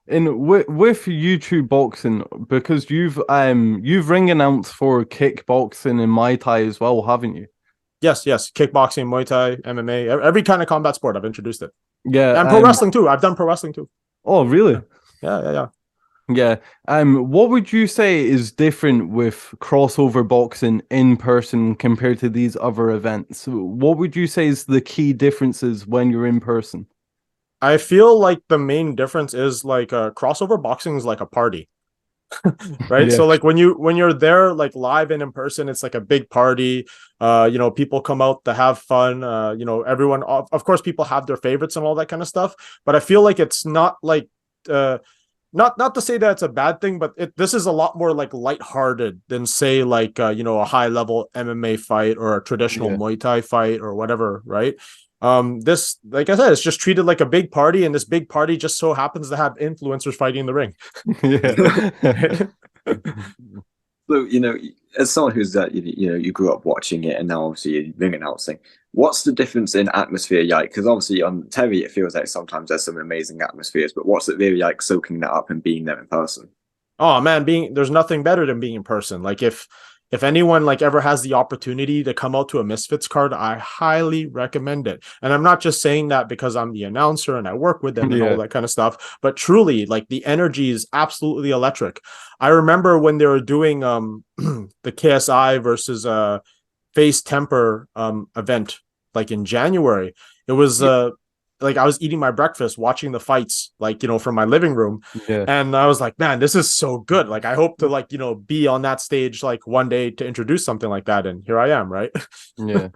Speaker 2: And with YouTube boxing, because you've ring announced for kickboxing and Muay Thai as well, haven't you?
Speaker 1: Yes. Kickboxing, Muay Thai, MMA, every kind of combat sport, I've introduced it.
Speaker 2: Yeah.
Speaker 1: And pro wrestling too. I've done pro wrestling too.
Speaker 2: Oh, really?
Speaker 1: Yeah.
Speaker 2: Yeah. What would you say is different with crossover boxing in person compared to these other events? What would you say is the key differences when you're in person?
Speaker 1: I feel like the main difference is like crossover boxing is like a party. Right?
Speaker 2: Yeah.
Speaker 1: So like when you're there like live and in person, it's like a big party. People come out to have fun. Everyone, of course, people have their favorites and all that kind of stuff, but I feel like it's not like not to say that it's a bad thing, but this is a lot more like lighthearted than say like a high level MMA fight or a traditional Muay Thai fight or whatever, right? This, like I said, it's just treated like a big party, and this big party just so happens to have influencers fighting in the ring.
Speaker 3: So, as someone who's you grew up watching it and now obviously you're ring announcing, what's the difference in atmosphere like? Because obviously on Terry it feels like sometimes there's some amazing atmospheres, but what's it really like soaking that up and being there in person?
Speaker 1: Oh man, there's nothing better than being in person. Like if anyone like ever has the opportunity to come out to a Misfits card, I highly recommend it. And I'm not just saying that because I'm the announcer and I work with them and all that kind of stuff, but truly, like the energy is absolutely electric. I remember when they were doing the KSI versus Face Temper event, like in January. It was like I was eating my breakfast watching the fights, like, from my living room. And I was like, man, this is so good. Like, I hope to like, be on that stage like one day to introduce something like that. And here I am, right?
Speaker 2: Yeah.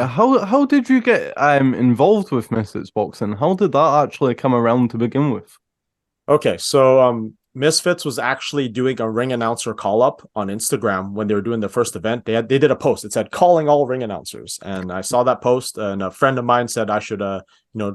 Speaker 2: How did you get involved with Misfits Boxing? How did that actually come around to begin with?
Speaker 1: Okay, so Misfits was actually doing a ring announcer call up on Instagram when they were doing their first event. They did a post. It said calling all ring announcers, and I saw that post, and a friend of mine said I should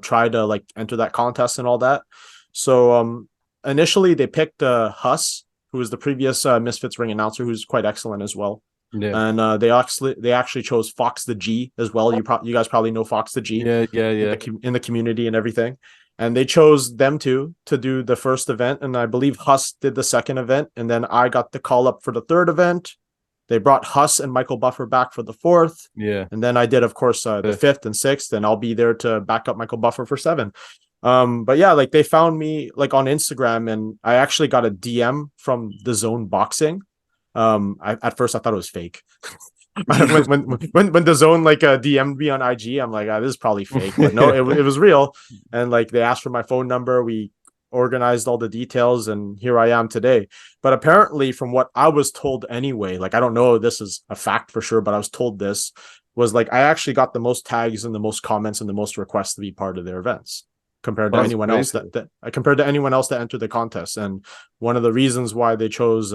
Speaker 1: try to like enter that contest and all that. So initially they picked Huss, who was the previous Misfits ring announcer, who's quite excellent as well. And they actually chose Fox the G as well. You guys probably know Fox the G.
Speaker 2: Yeah.
Speaker 1: In the community and everything. and they chose them two to do the first event, and I believe Huss did the second event, and then I got the call up for the third event. They brought Huss and Michael Buffer back for the fourth.
Speaker 2: Yeah.
Speaker 1: And then I did, of course, the fifth and sixth, and I'll be there to back up Michael Buffer for 7. But yeah, like they found me like on Instagram, and I actually got a DM from TheFrostZone Boxing. At first I thought it was fake. when the zone like DM'd me on IG, I'm like, this is probably fake, but no, it was real. And like they asked for my phone number, we organized all the details, and here I am today. But apparently, from what I was told anyway, like I don't know if this is a fact for sure, but I was told this was like I actually got the most tags and the most comments and the most requests to be part of their events compared to anyone else that entered the contest. And one of the reasons why they chose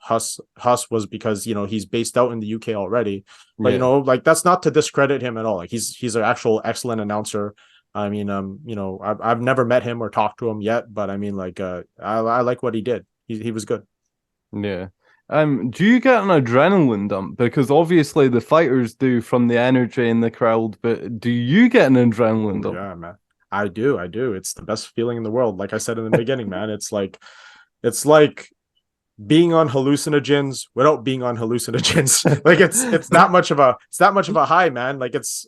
Speaker 1: Huss was because, you know, he's based out in the UK already, but you know, like that's not to discredit him at all. Like he's an actual excellent announcer. I mean, you know, I've never met him or talked to him yet, but I mean, like, I like what he did. He was good.
Speaker 2: Yeah. Do you get an adrenaline dump? Because obviously the fighters do from the energy in the crowd, but do you get an adrenaline dump?
Speaker 1: Yeah, man. I do. It's the best feeling in the world. Like I said in the beginning, man, it's like being on hallucinogens without being on hallucinogens. Like it's that much of a high, man. Like it's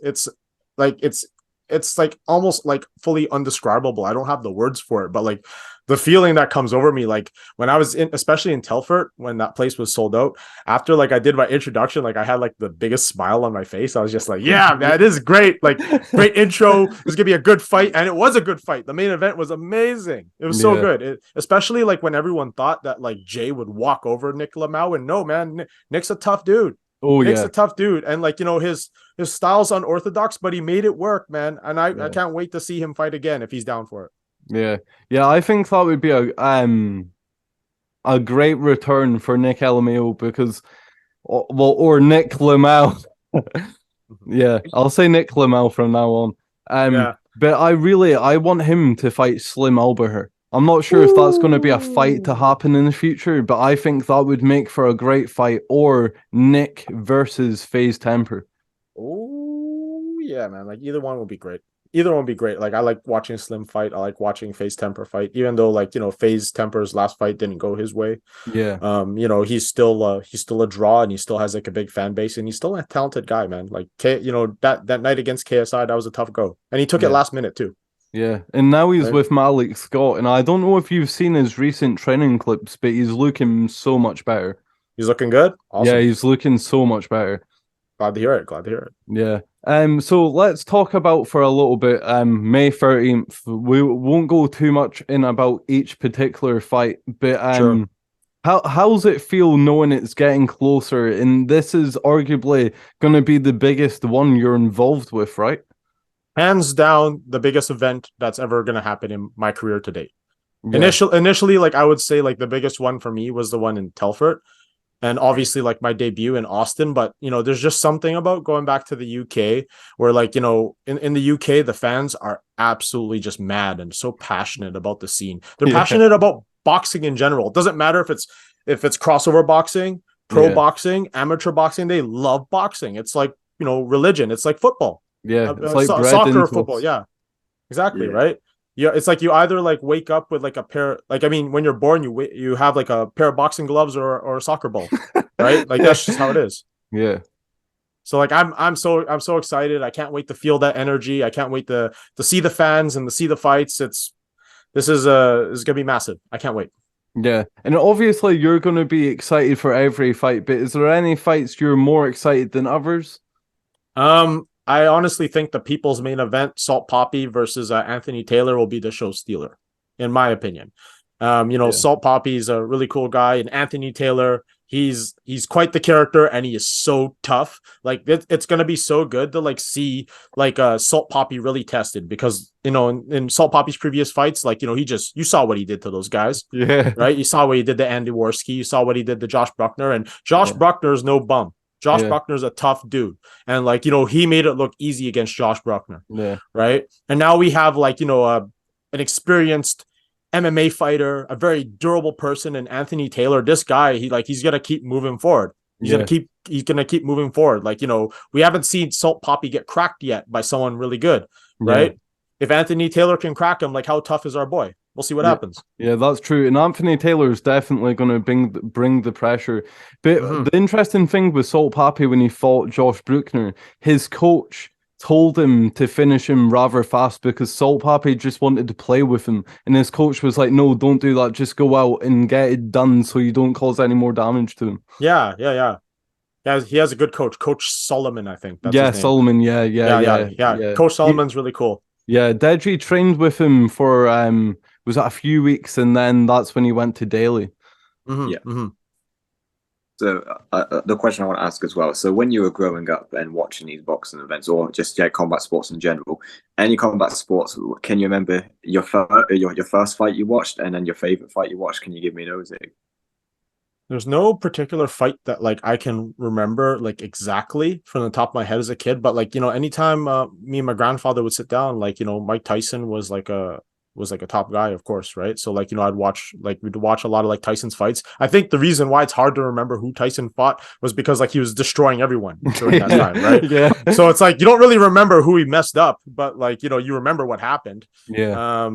Speaker 1: like almost like fully undescribable. I don't have the words for it, but like the feeling that comes over me, like when I was especially in Telford, when that place was sold out, after like I did my introduction, like I had like the biggest smile on my face. I was just like, yeah, man, this is great. Like great intro. It's gonna be a good fight. And it was a good fight. The main event was amazing. It was so good. Especially like when everyone thought that like Jay would walk over Nick Lamau, and no, man, Nick's a tough dude. Nick's a tough dude, and like, you know, his style's unorthodox, but he made it work, man. And I can't wait to see him fight again if he's down for it.
Speaker 2: Yeah, I think that would be a great return for Nick LMAO because, or Nick Lamau. Yeah, I'll say Nick Lamau from now on. But I want him to fight Slim Alberher. I'm not sure if that's going to be a fight to happen in the future, but I think that would make for a great fight. Or Nick versus FaZe Temper.
Speaker 1: Oh yeah, man! Like either one would be great. Either one would be great. Like I like watching Slim fight. I like watching FaZe Temper fight. Even though, like, you know, FaZe Temper's last fight didn't go his way.
Speaker 2: Yeah.
Speaker 1: You know, he's still a draw, and he still has like a big fan base, and he's still a talented guy, man. Like you know, that night against KSI, that was a tough go, and he took it last minute too.
Speaker 2: Yeah, and now he's with Malik Scott, and I don't know if you've seen his recent training clips, but he's looking so much better.
Speaker 1: He's looking good? Awesome.
Speaker 2: Yeah, he's looking so much better.
Speaker 1: Glad to hear it.
Speaker 2: Yeah. So let's talk about for a little bit, May 13th. We won't go too much in about each particular fight, but
Speaker 1: sure.
Speaker 2: How's it feel knowing it's getting closer? And this is arguably going to be the biggest one you're involved with, right?
Speaker 1: Hands down, the biggest event that's ever going to happen in my career to date. Yeah. Initially, like I would say, like the biggest one for me was the one in Telford, and obviously like my debut in Austin. But you know, there's just something about going back to the UK where, like, you know, in the UK, the fans are absolutely just mad and so passionate about the scene. They're passionate about boxing in general. It doesn't matter if it's crossover boxing, pro boxing, amateur boxing. They love boxing. It's like, you know, religion. It's like football.
Speaker 2: Yeah, it's like
Speaker 1: soccer or football. Yeah, exactly. Yeah. Right. Yeah, it's like you either like wake up with like a pair, like, I mean, when you're born, you have like a pair of boxing gloves or a soccer ball, right? Like that's just how it is.
Speaker 2: Yeah.
Speaker 1: So like I'm so excited. I can't wait to feel that energy. I can't wait to see the fans and to see the fights. This is gonna be massive. I can't wait.
Speaker 2: Yeah, and obviously you're gonna be excited for every fight, but is there any fights you're more excited than others?
Speaker 1: I honestly think the people's main event, Salt Poppy versus Anthony Taylor, will be the show stealer, in my opinion. You know, Salt Poppy is a really cool guy, and Anthony Taylor, he's quite the character, and he is so tough. Like it's gonna be so good to like see like Salt Poppy really tested, because you know in Salt Poppy's previous fights, like, you know, you saw what he did to those guys.
Speaker 2: Yeah,
Speaker 1: right. You saw what he did to Andy Worski. You saw what he did to Josh Bruckner, and Josh Bruckner is no bum. Josh Bruckner's a tough dude. And like, you know, he made it look easy against Josh Bruckner.
Speaker 2: Yeah.
Speaker 1: Right. And now we have like, you know, an experienced MMA fighter, a very durable person, and Anthony Taylor. This guy, he's gonna keep moving forward. He's gonna keep moving forward. Like, you know, we haven't seen Salt Poppy get cracked yet by someone really good. Right. if Anthony Taylor can crack him, like how tough is our boy? We'll see what happens.
Speaker 2: Yeah, that's true. And Anthony Taylor is definitely going to bring the pressure. But the interesting thing with Salt Papi when he fought Josh Bruckner, his coach told him to finish him rather fast because Salt Papi just wanted to play with him. And his coach was like, no, don't do that. Just go out and get it done so you don't cause any more damage to him.
Speaker 1: Yeah. He has a good coach, Coach Solomon, I think. That's his name.
Speaker 2: Solomon. Yeah.
Speaker 1: Coach Solomon's really cool.
Speaker 2: Yeah, Deji trained with him for was that a few weeks, and then that's when he went to Daly.
Speaker 3: So the question I want to ask as well. So when you were growing up and watching these boxing events, or just combat sports in general, any combat sports, can you remember your first fight you watched, and then your favorite fight you watched? Can you give me those?
Speaker 1: There's no particular fight that like I can remember like exactly from the top of my head as a kid, but like, you know, anytime me and my grandfather would sit down, like, you know, Mike Tyson was like a top guy, of course, right? So like, you know, we'd watch a lot of like Tyson's fights. I think the reason why it's hard to remember who Tyson fought was because like he was destroying everyone during that time, right?
Speaker 2: Yeah.
Speaker 1: So it's like you don't really remember who he messed up, but like, you know, you remember what happened.
Speaker 2: Yeah.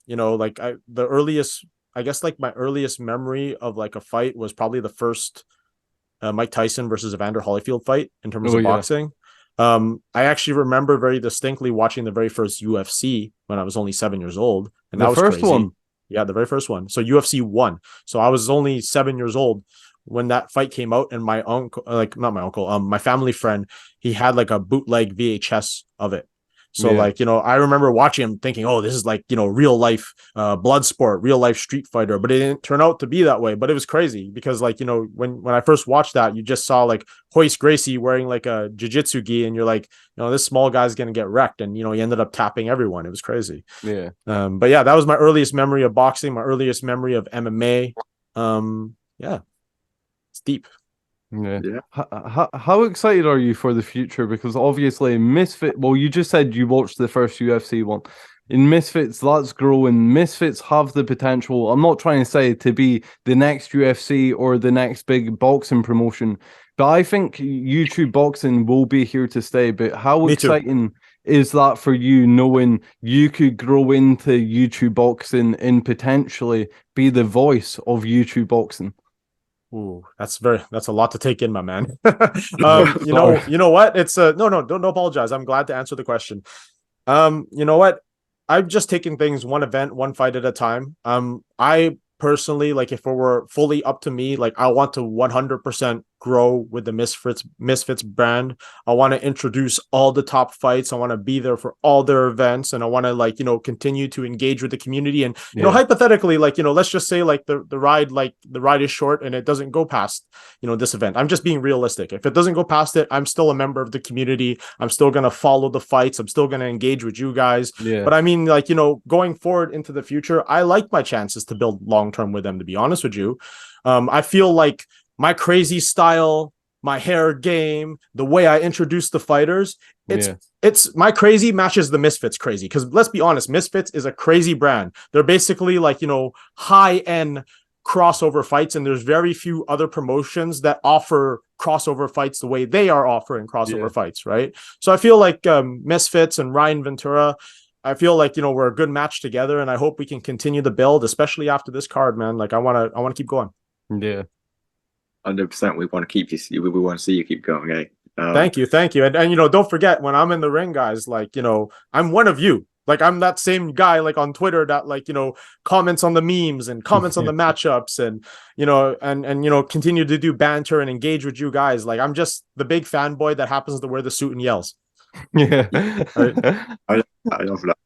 Speaker 1: You know, like I guess like my earliest memory of like a fight was probably the first Mike Tyson versus Evander Holyfield fight in terms of boxing. I actually remember very distinctly watching the very first UFC when I was only 7 years old. And that was
Speaker 2: first
Speaker 1: crazy.
Speaker 2: one.
Speaker 1: Yeah, the very first one. So UFC 1. So I was only 7 years old when that fight came out, and my uncle, my family friend, he had like a bootleg VHS of it. So like, you know, I remember watching him thinking, oh, this is like, you know, real life blood sport, real life street fighter, but it didn't turn out to be that way. But it was crazy because like, you know, when I first watched that, you just saw like Hoist Gracie wearing like a jiu-jitsu gi, and you're like, you know, this small guy's going to get wrecked. And, you know, he ended up tapping everyone. It was crazy.
Speaker 2: Yeah.
Speaker 1: But yeah, that was my earliest memory of boxing, my earliest memory of MMA. Yeah, it's deep.
Speaker 2: Yeah. How excited are you for the future? Because obviously Misfit, well, you just said you watched the first UFC one. In Misfits, that's growing. Misfits have the potential, I'm not trying to say to be the next UFC or the next big boxing promotion, but I think YouTube boxing will be here to stay. But how exciting is that for you, knowing you could grow into YouTube boxing and potentially be the voice of YouTube boxing?
Speaker 1: Ooh, that's a lot to take in, my man. You know what? It's no, don't apologize. I'm glad to answer the question. You know what? I'm just taking things one event, one fight at a time. I personally, like, if it were fully up to me, like, I want to 100% grow with the Misfits brand. I want to introduce all the top fights. I want to be there for all their events, and I want to, like, you know, continue to engage with the community. And you know, hypothetically, like, you know, let's just say like the ride is short and it doesn't go past, you know, this event. I'm just being realistic. If it doesn't go past it, I'm still a member of the community. I'm still gonna follow the fights. I'm still gonna engage with you guys. But I mean, like, you know, going forward into the future, I like my chances to build long term with them, to be honest with you. I feel like my crazy style, my hair game, the way I introduce the fighters, it's my crazy matches the Misfits crazy. Because let's be honest, Misfits is a crazy brand. They're basically like, you know, high end crossover fights, and there's very few other promotions that offer crossover fights the way they are offering crossover fights, right? So I feel like Misfits and Ryan Ventura, I feel like, you know, we're a good match together, and I hope we can continue the build, especially after this card, man. Like, I want to keep going.
Speaker 2: Yeah.
Speaker 3: 100%. We want to keep you. We want to see you keep going. Eh?
Speaker 1: Thank you, and you know, don't forget, when I'm in the ring, guys, like, you know, I'm one of you. Like, I'm that same guy, like, on Twitter that, like, you know, comments on the memes and comments on the matchups, and you know, and you know, continue to do banter and engage with you guys. Like, I'm just the big fanboy that happens to wear the suit and yells.
Speaker 2: Yeah.
Speaker 3: I love that.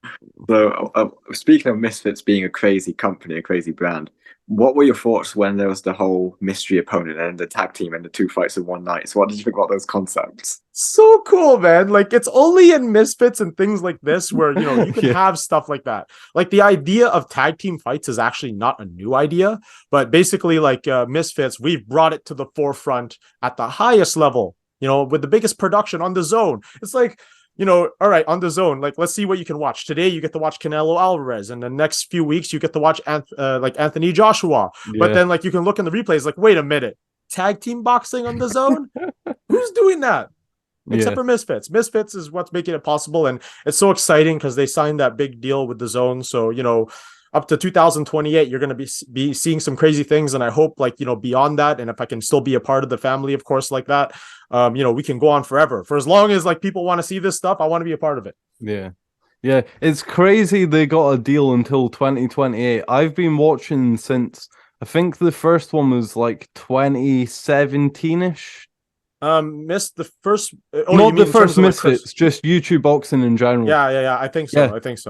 Speaker 3: So, speaking of Misfits being a crazy company, a crazy brand, what were your thoughts when there was the whole mystery opponent and the tag team and the 2 fights in one night? So what did you think about those concepts?
Speaker 1: So cool, man. Like, it's only in Misfits and things like this where, you know, you can have stuff like that. Like, the idea of tag team fights is actually not a new idea, but basically, like, Misfits, we've brought it to the forefront at the highest level, you know, with the biggest production on the zone. It's like, you know, all right, on the zone, like, let's see what you can watch. Today, you get to watch Canelo Alvarez, and the next few weeks, you get to watch like Anthony Joshua. But then, like, you can look in the replays, like, wait a minute, tag team boxing on the zone? Who's doing that? except for Misfits. Misfits is what's making it possible, and it's so exciting because they signed that big deal with the Zone. So up to 2028, you're going to be seeing some crazy things, and I hope beyond that, and if I can still be a part of the family, of course, like that, we can go on forever for as long as people want to see this stuff. I want to be a part of it.
Speaker 2: Yeah, it's crazy they got a deal until 2028. I've been watching since, I think the first one was like 2017-ish.
Speaker 1: Missed the first.
Speaker 2: Not the first Misfits, just YouTube Boxing in general.
Speaker 1: Yeah. I think so.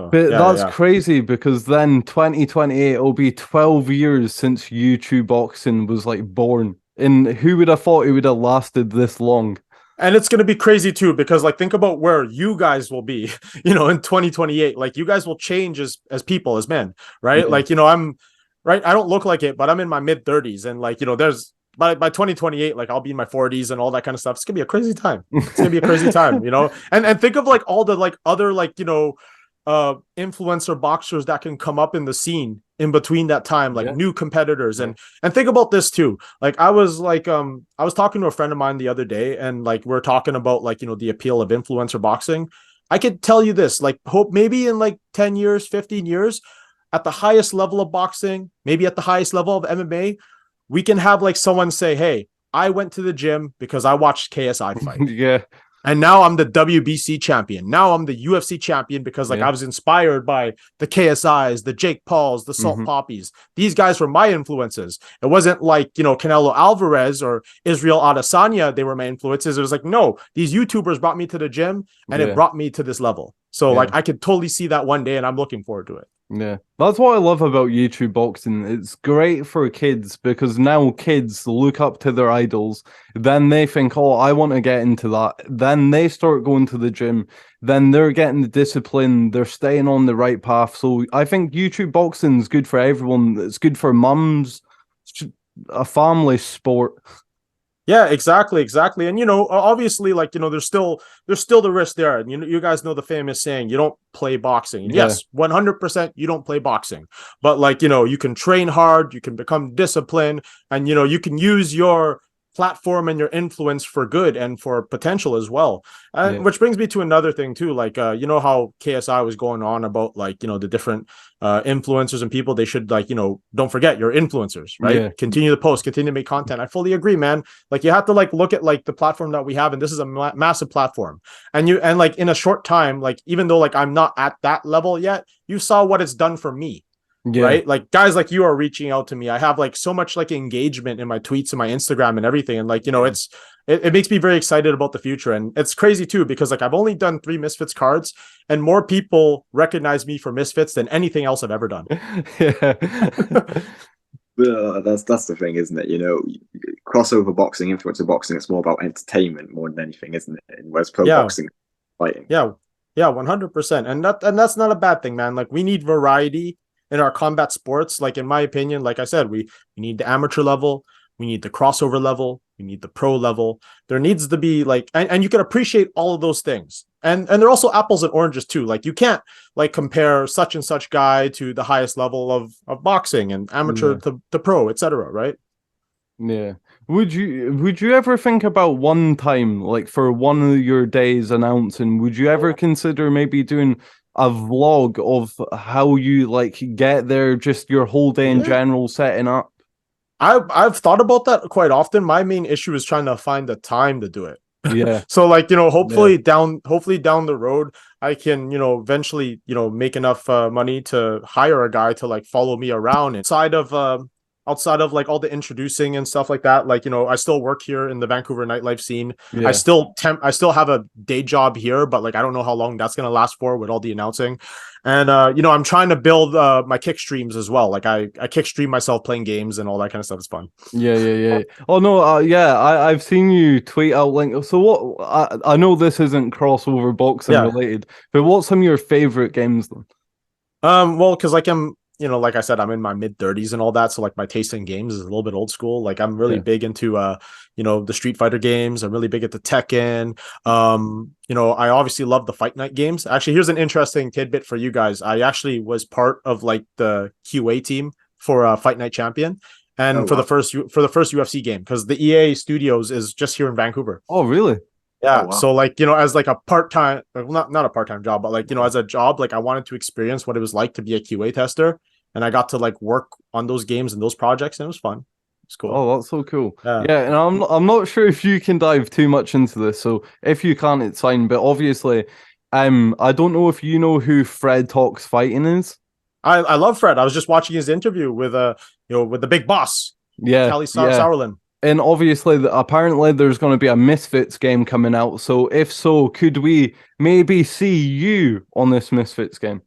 Speaker 2: But that's crazy because then 2028 will be 12 years since YouTube Boxing was born. And who would have thought it would have lasted this long?
Speaker 1: And it's going to be crazy too, because think about where you guys will be, in 2028. You guys will change as people, as men, right?
Speaker 2: Yeah.
Speaker 1: I'm right. I don't look like it, but I'm in my mid 30s, and there's by 2028, I'll be in my 40s and all that kind of stuff. It's gonna be a crazy time. It's gonna be a crazy time, And think of all the other influencer boxers that can come up in the scene in between that time, new competitors. And think about this too. I was talking to a friend of mine the other day, and we're talking about the appeal of influencer boxing. I could tell you this, hope maybe in 10 years, 15 years, at the highest level of boxing, maybe at the highest level of MMA, we can have someone say, hey, I went to the gym because I watched KSI fight.
Speaker 2: Yeah.
Speaker 1: And now I'm the WBC champion. Now I'm the UFC champion because I was inspired by the KSIs, the Jake Pauls, the Salt Poppies. These guys were my influences. It wasn't Canelo Alvarez or Israel Adesanya. They were my influences. It was no, these YouTubers brought me to the gym and it brought me to this level. So I could totally see that one day, and I'm looking forward to it.
Speaker 2: Yeah, that's what I love about YouTube Boxing. It's great for kids because now kids look up to their idols. Then they think, oh, I want to get into that. Then they start going to the gym. Then they're getting the discipline. They're staying on the right path. So I think YouTube Boxing is good for everyone. It's good for mums. It's a family sport.
Speaker 1: Yeah, exactly. And obviously, there's still the risk there. And you guys know the famous saying, you don't play boxing. And yes, 100% you don't play boxing. But you can train hard, you can become disciplined, and you can use your platform and your influence for good and for potential as well. And which brings me to another thing too, how KSI was going on about the different influencers and people. They should don't forget your influencers, right? Continue to post, continue to make content. I fully agree, man. You have to look at the platform that we have, and this is a massive platform, and in a short time, even though I'm not at that level yet, you saw what it's done for me. Right, guys like you are reaching out to me. I have so much engagement in my tweets and my Instagram and everything, and it makes me very excited about the future. And it's crazy too because I've only done 3 Misfits cards, and more people recognize me for Misfits than anything else I've ever done.
Speaker 3: That's the thing, isn't it? Crossover boxing, influencer boxing, it's more about entertainment more than anything, isn't it? Whereas pro boxing, fighting.
Speaker 1: Yeah, 100%. And that's not a bad thing, man. We need variety in our combat sports. In my opinion, like I said, we need the amateur level, we need the crossover level, we need the pro level. There needs to be and you can appreciate all of those things. And they're also apples and oranges too. You can't compare such and such guy to the highest level of boxing and amateur to pro, etc. Right?
Speaker 2: Yeah. Would you ever think about one time, for one of your days announcing, would you ever consider maybe doing a vlog of how you get there, just your whole day in general setting up?
Speaker 1: I've thought about that quite often. My main issue is trying to find the time to do it.
Speaker 2: Yeah.
Speaker 1: So hopefully down the road I can eventually make enough money to hire a guy to follow me around outside of all the introducing and stuff like that. I still work here in the Vancouver nightlife scene. I still have a day job here, but I don't know how long that's going to last for with all the announcing. And I'm trying to build my kick streams as well. I kick stream myself playing games and all that kind of stuff. It's fun.
Speaker 2: Yeah. Oh no, I've seen you tweet out so what, I know this isn't crossover boxing related, but what's some of your favorite games then?
Speaker 1: Well, because I'm like I said, I'm in my mid 30s and all that. So my taste in games is a little bit old school. I'm really big into, the Street Fighter games. I'm really big at the Tekken. I obviously love the Fight Night games. Actually, here's an interesting tidbit for you guys. I actually was part of the QA team for Fight Night Champion. And for the first UFC game, because the EA Studios is just here in Vancouver.
Speaker 2: Oh, really?
Speaker 1: Yeah.
Speaker 3: Oh, wow.
Speaker 1: So like, as like a part-time, not a part-time job, but like, as a job, like I wanted to experience what it was like to be a QA tester. And I got to like work on those games and those projects, and it was fun. It's cool.
Speaker 2: Oh, that's so cool.
Speaker 1: Yeah.
Speaker 2: Yeah, and I'm not sure if you can dive too much into this. So if you can't, it's fine. But obviously, I don't know if you know who Fred Talks Fighting is.
Speaker 1: I love Fred. I was just watching his interview with with the big boss,
Speaker 2: Yeah,
Speaker 1: Callie
Speaker 2: yeah.
Speaker 1: Sauerland.
Speaker 2: And obviously, apparently, there's going to be a Misfits game coming out. So if so, could we maybe see you on this Misfits game?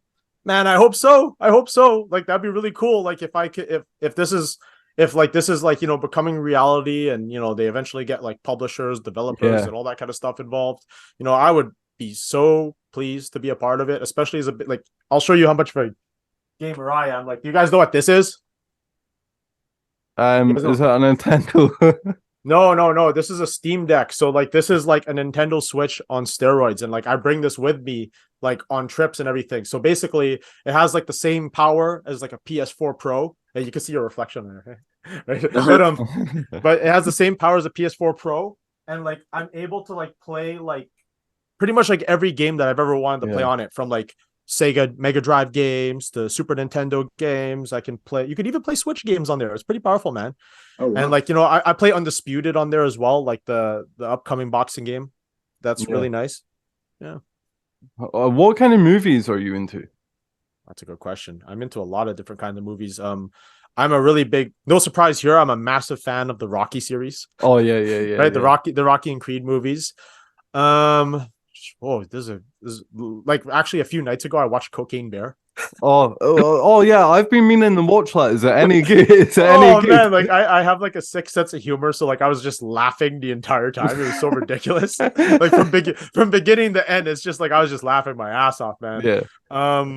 Speaker 1: Man, I hope so. I hope so. Like that'd be really cool. Like if I could, if this is like becoming reality, and they eventually get like publishers, developers, and all that kind of stuff involved, I would be so pleased to be a part of it. Especially as a bit like, I'll show you how much of a gamer I am. Like, you guys know what this is?
Speaker 2: Is that a Nintendo?
Speaker 1: No. This is a Steam Deck. So like, this is like a Nintendo Switch on steroids, and like I bring this with me like on trips and everything. So basically, it has like the same power as like a PS4 Pro. And you can see your reflection there, right? But it has the same power as a PS4 Pro, and like I'm able to like play like pretty much like every game that I've ever wanted to play on it, from like Sega Mega Drive games to Super Nintendo games. I can play. You could even play Switch games on there. It's pretty powerful, man.
Speaker 3: Oh, wow.
Speaker 1: And like I play Undisputed on there as well, like the upcoming boxing game. That's really nice. Yeah.
Speaker 2: What kind of movies are you into?
Speaker 1: That's a good question. I'm into a lot of different kinds of movies. I'm a really big, no surprise here, I'm a massive fan of the Rocky series.
Speaker 2: Oh yeah.
Speaker 1: Right, the Rocky and Creed movies. There's like actually a few nights ago I watched Cocaine Bear.
Speaker 2: Oh yeah, I've been meaning to watch that. Is it any good?
Speaker 1: Man, like I have like a sick sense of humor, so like I was just laughing the entire time. It was so ridiculous. Like from beginning to end, it's just like I was just laughing my ass off, man.
Speaker 2: Yeah.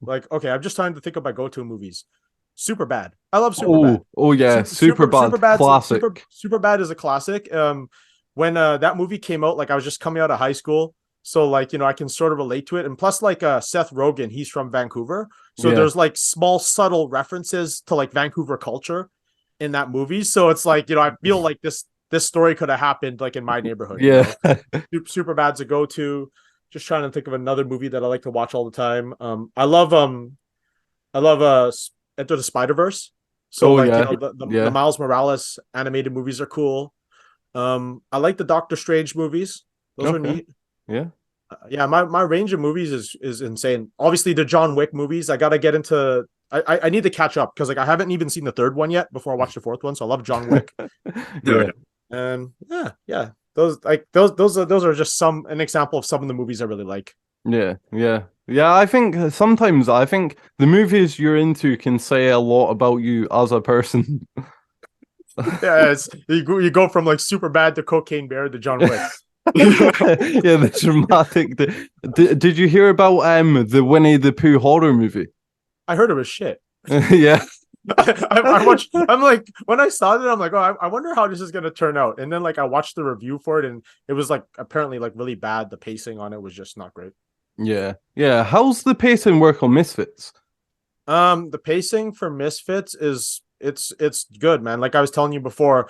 Speaker 1: Like, okay, I'm just trying to think of my go-to movies. Superbad. I love Superbad.
Speaker 2: Oh yeah, Superbad classic.
Speaker 1: Superbad is a classic. When that movie came out, like I was just coming out of high school, so like I can sort of relate to it. And plus, like Seth Rogen, he's from Vancouver, so there's like small subtle references to like Vancouver culture in that movie. So it's like I feel like this story could have happened like in my neighborhood.
Speaker 2: Yeah.
Speaker 1: Superbad's a go-to. Just trying to think of another movie that I like to watch all the time. I love Enter the Spider-Verse. So the Miles Morales animated movies are cool. I like the Doctor Strange movies. Those are neat.
Speaker 2: Yeah.
Speaker 1: My range of movies is insane. Obviously the John Wick movies, I gotta get into. I need to catch up because like I haven't even seen the third one yet before I watch the fourth one. So I love John Wick. And yeah. Those are just an example of some of the movies I really like.
Speaker 2: Yeah. I think sometimes the movies you're into can say a lot about you as a person.
Speaker 1: Yeah, you go from like Superbad to Cocaine Bear to John Wick.
Speaker 2: Yeah, the dramatic. Did you hear about the Winnie the Pooh horror movie?
Speaker 1: I heard it was shit.
Speaker 2: Yeah.
Speaker 1: I watched. I'm like, when I saw it, I'm like, oh, I wonder how this is gonna turn out. And then like I watched the review for it, and it was like apparently like really bad. The pacing on it was just not great.
Speaker 2: Yeah. How's the pacing work on Misfits?
Speaker 1: The pacing for Misfits is it's good, man. Like I was telling you before,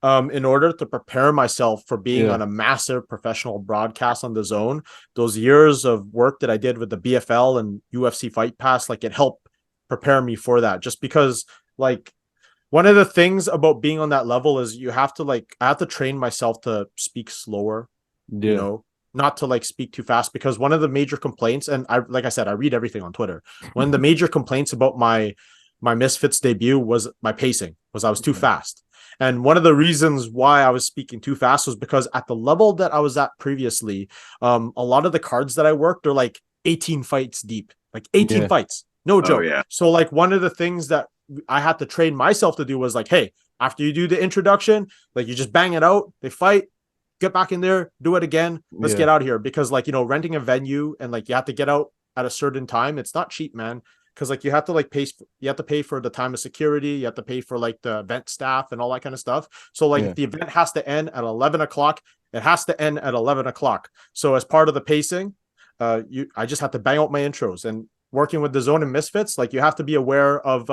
Speaker 1: in order to prepare myself for being on a massive professional broadcast on the Zone, those years of work that I did with the BFL and UFC Fight Pass, like it helped prepare me for that. Just because like one of the things about being on that level is I have to train myself to speak slower, not to like speak too fast, because one of the major complaints, and I read everything on Twitter. One of the major complaints about my Misfits debut was my pacing, was I was too fast. And one of the reasons why I was speaking too fast was because at the level that I was at previously, a lot of the cards that I worked are like 18 fights deep, like 18 fights. No joke. Oh, yeah. So like one of the things that I had to train myself to do was like, hey, after you do the introduction, like you just bang it out, they fight, get back in there, do it again. Let's get out of here. Because like, renting a venue and like you have to get out at a certain time. It's not cheap, man. Because like you have to pay for the time of security, you have to pay for like the event staff and all that kind of stuff. So like if the event has to end at 11 o'clock, it has to end at 11 o'clock. So as part of the pacing, I just have to bang out my intros. And working with the Zone and Misfits, like you have to be aware of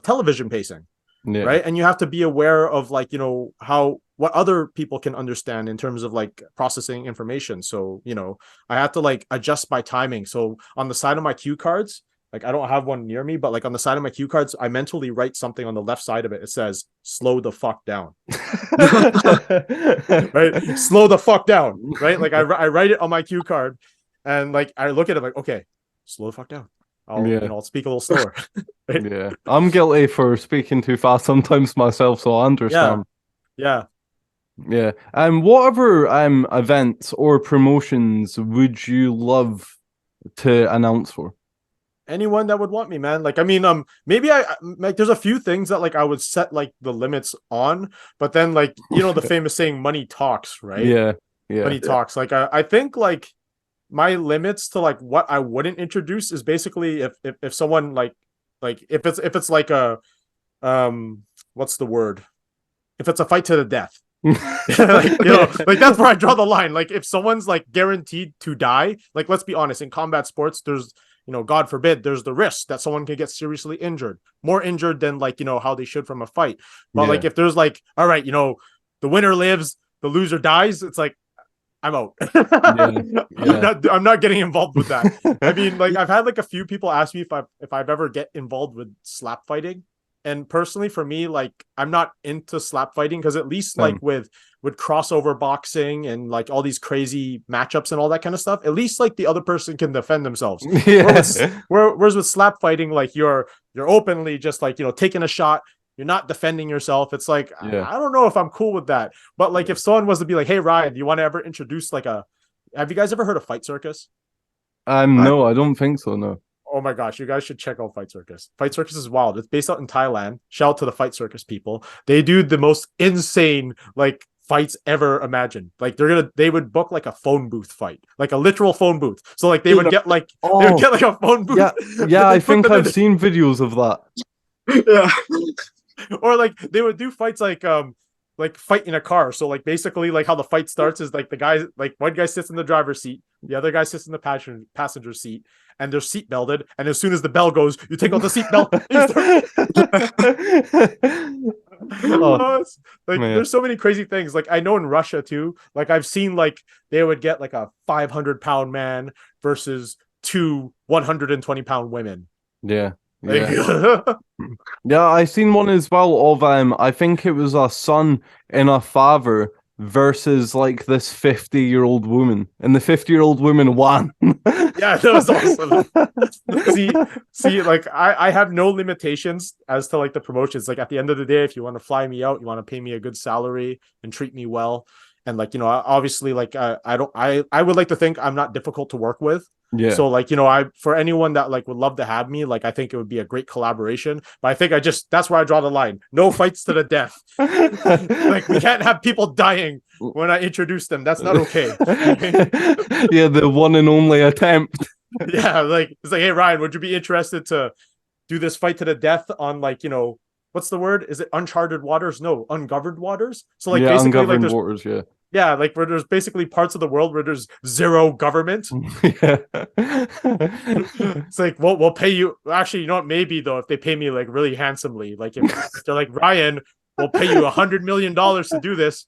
Speaker 1: television pacing, right? And you have to be aware of like, what other people can understand in terms of like processing information. So, you know, I have to like adjust my timing. So on the side of my cue cards, like I don't have one near me, but like on the side of my cue cards, I mentally write something on the left side of it. It says, slow the fuck down. Right? Slow the fuck down. Right? Like I write it on my cue card and like I look at it like, okay, slow the fuck down. I'll speak a little slower. Right?
Speaker 2: Yeah. I'm guilty for speaking too fast sometimes myself, so I understand.
Speaker 1: Yeah.
Speaker 2: Yeah. What other events or promotions would you love to announce for?
Speaker 1: Anyone that would want me, man. Like, I mean, maybe I like there's a few things that like I would set like the limits on, but then like, you know, the famous saying money talks, right?
Speaker 2: Yeah.
Speaker 1: Money talks. Like I think like my limits to like what I wouldn't introduce is basically if someone like if it's like a what's the word? If it's a fight to the death. Like, you know, like that's where I draw the line. Like if someone's like guaranteed to die, like let's be honest, in combat sports, there's, you know, God forbid, there's the risk that someone can get seriously injured, more injured than like, you know, how they should from a fight. But like if there's like, all right, you know, the winner lives, the loser dies, it's like I'm out. I'm not getting involved with that. I mean, like I've had like a few people ask me if I've ever get involved with slap fighting. And personally, for me, like I'm not into slap fighting because at least like with crossover boxing and like all these crazy matchups and all that kind of stuff, at least like the other person can defend themselves. Whereas with slap fighting, like you're openly just like, you know, taking a shot. You're not defending yourself. It's like I don't know if I'm cool with that. But like if someone was to be like, hey Ryan, do you want to ever introduce like have you guys ever heard of Fight Circus?
Speaker 2: No, I don't think so, no.
Speaker 1: Oh my gosh, you guys should check out Fight Circus. Fight Circus is wild. It's based out in Thailand. Shout out to the Fight Circus people. They do the most insane like fights ever imagined. Like they would book like a phone booth fight, like a literal phone booth. So like they would get like a phone booth.
Speaker 2: Yeah, I think I've seen videos of that.
Speaker 1: Yeah. Or like they would do fights like fight in a car. So like basically like how the fight starts is like the guy, like one guy sits in the driver's seat, the other guy sits in the passenger seat, and they're seat belted. And as soon as the bell goes, you take out the seat belt. There's so many crazy things. Like I know in Russia too, like I've seen like they would get like a 500-pound man versus two 120-pound women.
Speaker 2: Yeah. Yeah, I seen one as well of I think it was a son and a father versus like this 50-year-old woman, and the 50-year-old woman won.
Speaker 1: Yeah, that was awesome. see, like I have no limitations as to like the promotions. Like at the end of the day, if you want to fly me out, you want to pay me a good salary and treat me well, and like, you know, obviously like I would like to think I'm not difficult to work with.
Speaker 2: Yeah.
Speaker 1: So like, you know, for anyone that like would love to have me, like I think it would be a great collaboration. But I think that's where I draw the line. No fights to the death. Like we can't have people dying when I introduce them. That's not okay.
Speaker 2: Yeah, the one and only attempt.
Speaker 1: Yeah, like it's like, hey Ryan, would you be interested to do this fight to the death on like, you know, what's the word? Is it uncharted waters? No, ungoverned waters. So like basically
Speaker 2: ungoverned
Speaker 1: like
Speaker 2: waters, yeah.
Speaker 1: Yeah, like where there's basically parts of the world where there's zero government.
Speaker 2: Yeah.
Speaker 1: It's like, well, we'll pay you. Actually, you know what? Maybe though, if they pay me like really handsomely, like if they're like, Ryan, we'll pay you $100 million to do this.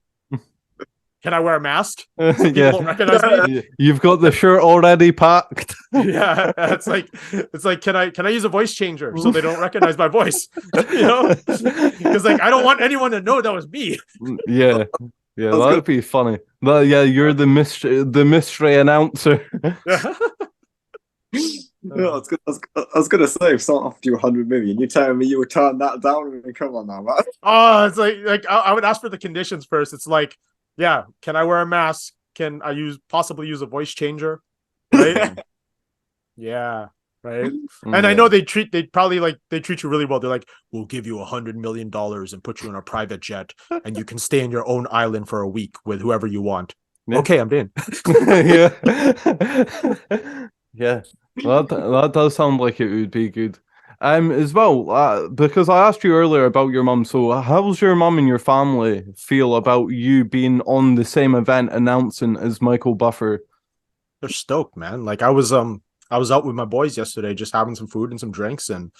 Speaker 1: Can I wear a mask? So people don't recognize me.
Speaker 2: You've got the shirt already packed.
Speaker 1: Yeah, it's like, can I use a voice changer so they don't recognize my voice? You know, because like I don't want anyone to know that was me.
Speaker 2: Yeah. Yeah, that'd be funny. You're the mystery announcer.
Speaker 3: No, I was gonna say, if someone offered you 100 million, you're telling me you would turn that down? I mean, come on now, man.
Speaker 1: Oh, it's like I would ask for the conditions first. It's like, yeah, can I wear a mask? Can I possibly use a voice changer? Right? Yeah. Right. And I know they treat you really well. They're like, we'll give you $100 million and put you in a private jet, and you can stay in your own island for a week with whoever you want. Yeah. Okay, I'm in.
Speaker 2: Yeah. Yeah. That does sound like it would be good. As well, because I asked you earlier about your mum. So how's your mum and your family feel about you being on the same event announcing as Michael Buffer?
Speaker 1: They're stoked, man. Like I was out with my boys yesterday, just having some food and some drinks and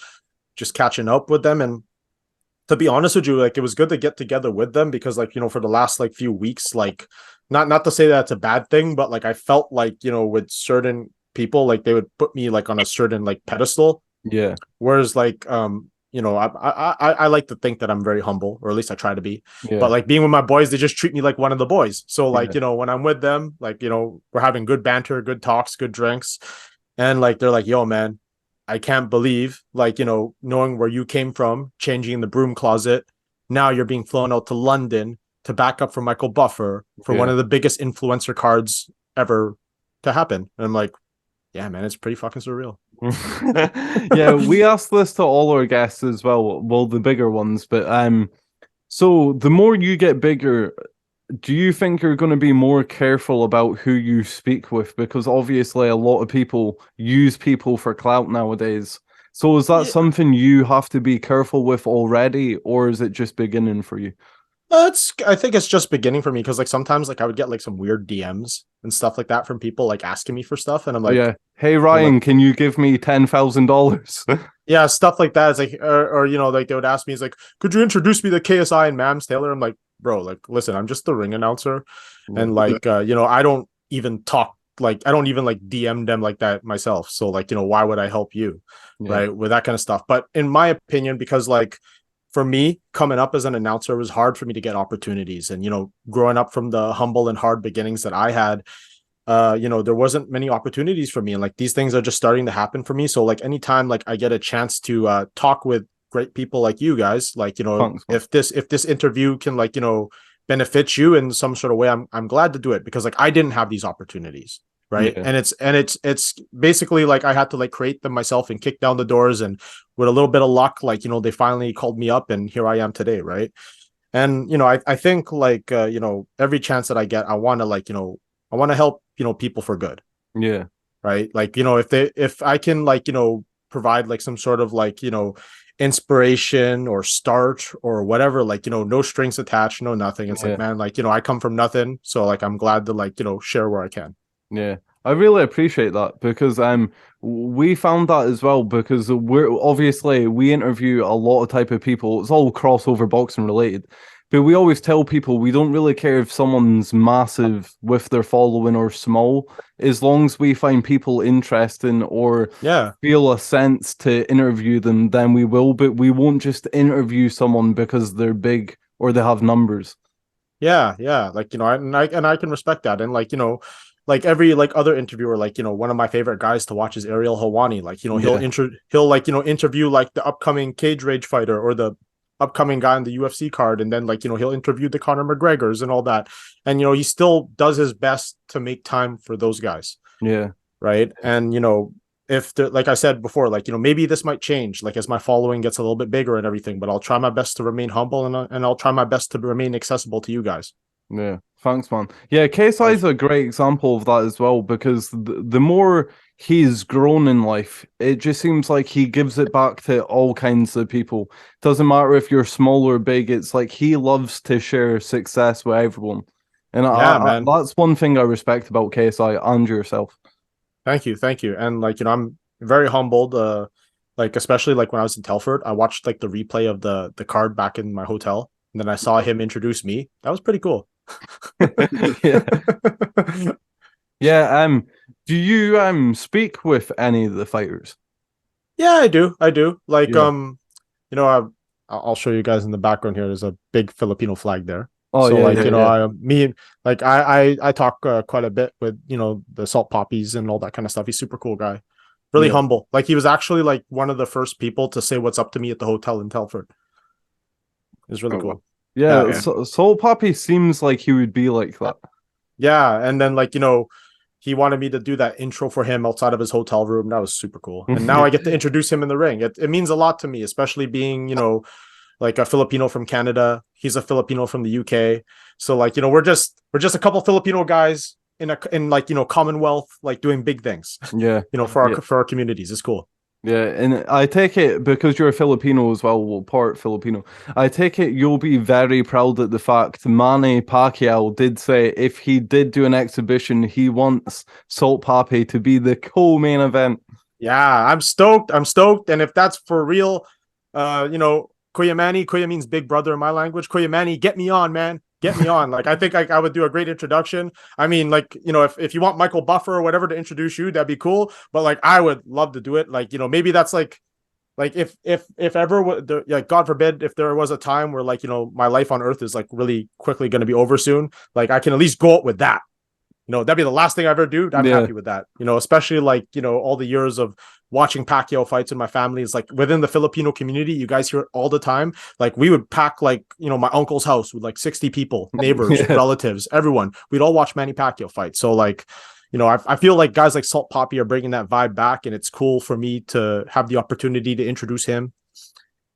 Speaker 1: just catching up with them. And to be honest with you, like it was good to get together with them because like, for the last like few weeks, like not to say that it's a bad thing, but like I felt like, with certain people, like they would put me like on a certain like pedestal.
Speaker 2: Yeah.
Speaker 1: Whereas like I like to think that I'm very humble, or at least I try to be. But
Speaker 2: Yeah.
Speaker 1: like being with my boys, they just treat me like one of the boys. So like,
Speaker 2: Yeah.
Speaker 1: when I'm with them, like, we're having good banter, good talks, good drinks. And like they're like, yo, man, I can't believe, like, knowing where you came from, changing in the broom closet. Now you're being flown out to London to back up for Michael Buffer for one
Speaker 2: Yeah.
Speaker 1: of the biggest influencer cards ever to happen. And I'm like, yeah, man, it's pretty fucking surreal.
Speaker 2: Yeah, we asked this to all our guests as well, the bigger ones, but so the more you get bigger, do you think you're going to be more careful about who you speak with? Because obviously a lot of people use people for clout nowadays. So is that
Speaker 1: Yeah.
Speaker 2: something you have to be careful with already, or is it just beginning for you?
Speaker 1: I think it's just beginning for me because like sometimes like I would get like some weird DMs and stuff like that from people like asking me for stuff, and I'm
Speaker 2: Oh,
Speaker 1: like,
Speaker 2: yeah. Hey Ryan, can you give me $10,000?
Speaker 1: yeah, stuff like that. It's like, or like they would ask me, it's like, could you introduce me to KSI and Mams Taylor? I'm like, bro, like, listen, I'm just the ring announcer, and like, I don't even talk, like, I don't even like DM them like that myself. So like, why would I help you, right, with that kind of stuff? But in my opinion, because like for me, coming up as an announcer, it was hard for me to get opportunities, and growing up from the humble and hard beginnings that I had, there wasn't many opportunities for me, and like these things are just starting to happen for me. So like anytime like I get a chance to talk with great people like you guys, like
Speaker 2: Thanks, man.
Speaker 1: if this interview can like benefit you in some sort of way, I'm glad to do it, because like I didn't have these opportunities, right?
Speaker 2: Yeah.
Speaker 1: And it's basically like I had to like create them myself and kick down the doors, and with a little bit of luck, like they finally called me up, and here I am today, right? And I think like every chance that I get, I want to like I want to help people for good,
Speaker 2: Yeah.
Speaker 1: right? Like if I can like provide like some sort of like inspiration or start or whatever, like no strings attached, no nothing. It's like, man, like I come from nothing, so like I'm glad to like share where I can.
Speaker 2: Yeah, I really appreciate that because we found that as well because we interview a lot of type of people. It's all crossover boxing related, but we always tell people we don't really care if someone's massive with their following or small, as long as we find people interesting or feel a sense to interview them, then we will. But we won't just interview someone because they're big or they have numbers.
Speaker 1: Yeah, like I can respect that, and like like every like other interviewer, like one of my favorite guys to watch is Ariel Helwani. Like he'll like interview like the upcoming cage rage fighter or the upcoming guy on the UFC card, and then like he'll interview the Conor McGregors and all that, and he still does his best to make time for those guys.
Speaker 2: Yeah,
Speaker 1: right. And if like I said before, like maybe this might change like as my following gets a little bit bigger and everything, but I'll try my best to remain humble, and I'll try my best to remain accessible to you guys.
Speaker 2: Yeah, thanks, man. Yeah, KSI is a great example of that as well because the more he's grown in life, it just seems like he gives it back to all kinds of people. Doesn't matter if you're small or big, it's like he loves to share success with everyone. And
Speaker 1: man,
Speaker 2: that's one thing I respect about KSI and yourself.
Speaker 1: Thank you. And like I'm very humbled. Like especially like when I was in Telford, I watched like the replay of the card back in my hotel, and then I saw him introduce me. That was pretty cool.
Speaker 2: Yeah. Yeah, do you speak with any of the fighters?
Speaker 1: Yeah, I do. Like I'll show you guys in the background here. There's a big Filipino flag there.
Speaker 2: Oh
Speaker 1: so
Speaker 2: yeah,
Speaker 1: like
Speaker 2: yeah.
Speaker 1: I talk quite a bit with the Salt Poppies and all that kind of stuff. He's super cool guy, really humble. Like he was actually like one of the first people to say what's up to me at the hotel in Telford. It's really cool.
Speaker 2: Yeah, so Salt Poppy seems like he would be like that.
Speaker 1: Yeah, and then like he wanted me to do that intro for him outside of his hotel room. That was super cool. And now I get to introduce him in the ring. It means a lot to me, especially being like a Filipino from Canada. He's a Filipino from the UK. So like we're just a couple Filipino guys in like Commonwealth, like doing big things.
Speaker 2: Yeah,
Speaker 1: for our communities. It's cool.
Speaker 2: Yeah, and I take it because you're a Filipino as well, part Filipino. I take it you'll be very proud at the fact Manny Pacquiao did say if he did do an exhibition, he wants Salt Papi to be the co-main event.
Speaker 1: Yeah, I'm stoked. And if that's for real, Kuya Manny. Kuya means big brother in my language. Kuya Manny, get me on, man. Get me on. Like, I think I would do a great introduction. I mean, like, you know, if you want Michael Buffer or whatever to introduce you, that'd be cool. But like, I would love to do it. Like, you know, maybe that's like if ever, like, God forbid, if there was a time where, like, you know, my life on earth is like really quickly going to be over soon, like I can at least go out with that. You know, that'd be the last thing I ever do. I'm happy with that. You know, especially like, you know, all the years of watching Pacquiao fights in my family. Is like within the Filipino community, you guys hear it all the time. Like we would pack, like, you know, my uncle's house with like 60 people, neighbors, relatives, everyone. We'd all watch Manny Pacquiao fight. So like, you know, I feel like guys like Salt Poppy are bringing that vibe back, and it's cool for me to have the opportunity to introduce him.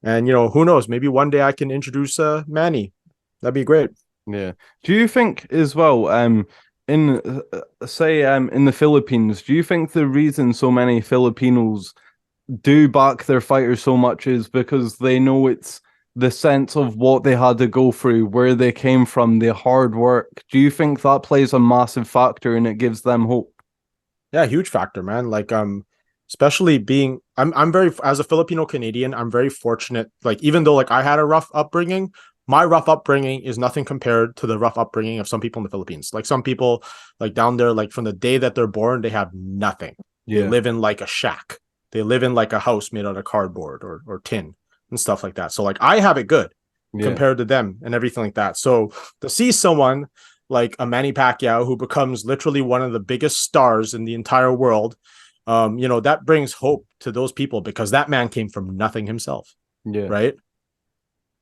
Speaker 1: And, you know, who knows, maybe one day I can introduce Manny. That'd be great.
Speaker 2: Yeah. Do you think as well, in in the Philippines, do you think the reason so many Filipinos do back their fighters so much is because they know it's the sense of what they had to go through, where they came from, the hard work? Do you think that plays a massive factor and it gives them hope?
Speaker 1: Yeah, huge factor, man. Like, especially being, I'm very, as a Filipino Canadian, I'm very fortunate. Like, even though like I had a rough upbringing, my rough upbringing is nothing compared to the rough upbringing of some people in the Philippines. Like some people like down there, like from the day that they're born, they have nothing. Yeah. They live in like a shack. They live in like a house made out of cardboard or tin and stuff like that. So like I have it good compared to them and everything like that. So to see someone like a Manny Pacquiao who becomes literally one of the biggest stars in the entire world, you know, that brings hope to those people because that man came from nothing himself. Yeah. Right.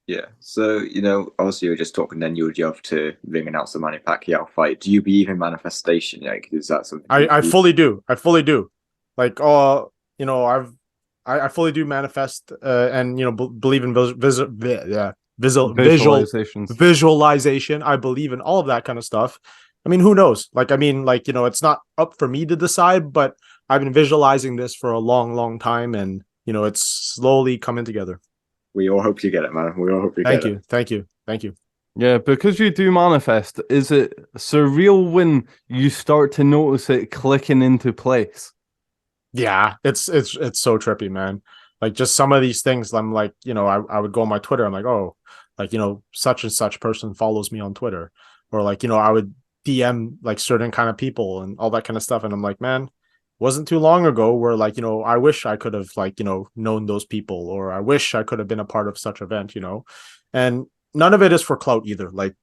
Speaker 3: Yeah. So, you know, obviously you were just talking then you would have to ring announce the Manny Pacquiao fight. Do you believe in manifestation? Like, is that something
Speaker 1: I fully do. I fully do. Like, you know, I fully do manifest and, you know, believe in visualization. I believe in all of that kind of stuff. I mean, who knows? Like, I mean, like, you know, it's not up for me to decide, but I've been visualizing this for a long, long time, and, you know, it's slowly coming together.
Speaker 3: We all hope you get it, man. We all hope you get it.
Speaker 1: Thank you. Thank you.
Speaker 2: Yeah, because you do manifest, is it surreal when you start to notice it clicking into place?
Speaker 1: Yeah, it's so trippy, man. Like just some of these things, I'm like, you know, I would go on my Twitter. I'm like, oh, like, you know, such and such person follows me on Twitter, or like, you know, I would DM like certain kind of people and all that kind of stuff. And I'm like, man, wasn't too long ago where like, you know, I wish I could have like, you know, known those people, or I wish I could have been a part of such event, you know. And none of it is for clout either. Like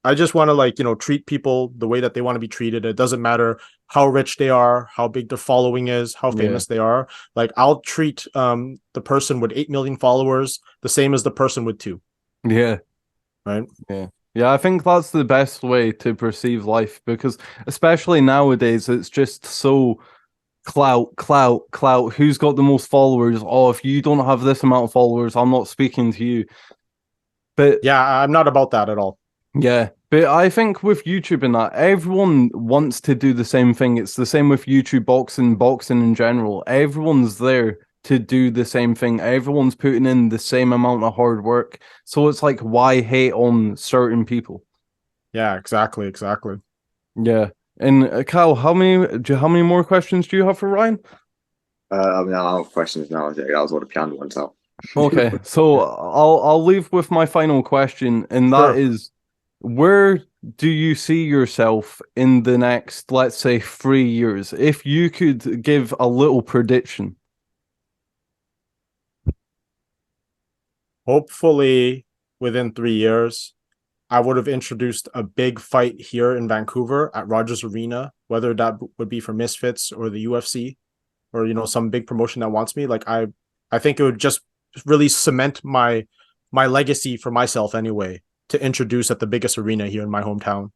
Speaker 1: I just want to like, you know, treat people the way that they want to be treated. It doesn't matter how rich they are, how big their following is, how famous they are. Like I'll treat the person with 8 million followers the same as the person with 2.
Speaker 2: Yeah.
Speaker 1: Right.
Speaker 2: Yeah. Yeah, I think that's the best way to perceive life, because especially nowadays, it's just so clout. Who's got the most followers? Oh, if you don't have this amount of followers, I'm not speaking to you. But
Speaker 1: yeah, I'm not about that at all.
Speaker 2: Yeah, but I think with YouTube and that, everyone wants to do the same thing. It's the same with YouTube boxing in general. Everyone's there to do the same thing. Everyone's putting in the same amount of hard work. So it's like, why hate on certain people? Yeah,
Speaker 1: exactly.
Speaker 2: Yeah. And Kyle, how many more questions do you have for Ryan?
Speaker 3: I mean, I don't have questions now. That was all the planned ones out.
Speaker 2: Okay, so I'll leave with my final question, and that is, where do you see yourself in the next, let's say, 3 years? If you could give a little prediction.
Speaker 1: Hopefully, within 3 years, I would have introduced a big fight here in Vancouver at Rogers Arena, whether that would be for Misfits or the UFC, or, you know, some big promotion that wants me. Like I think it would just really cement my legacy for myself anyway, to introduce at the biggest arena here in my hometown.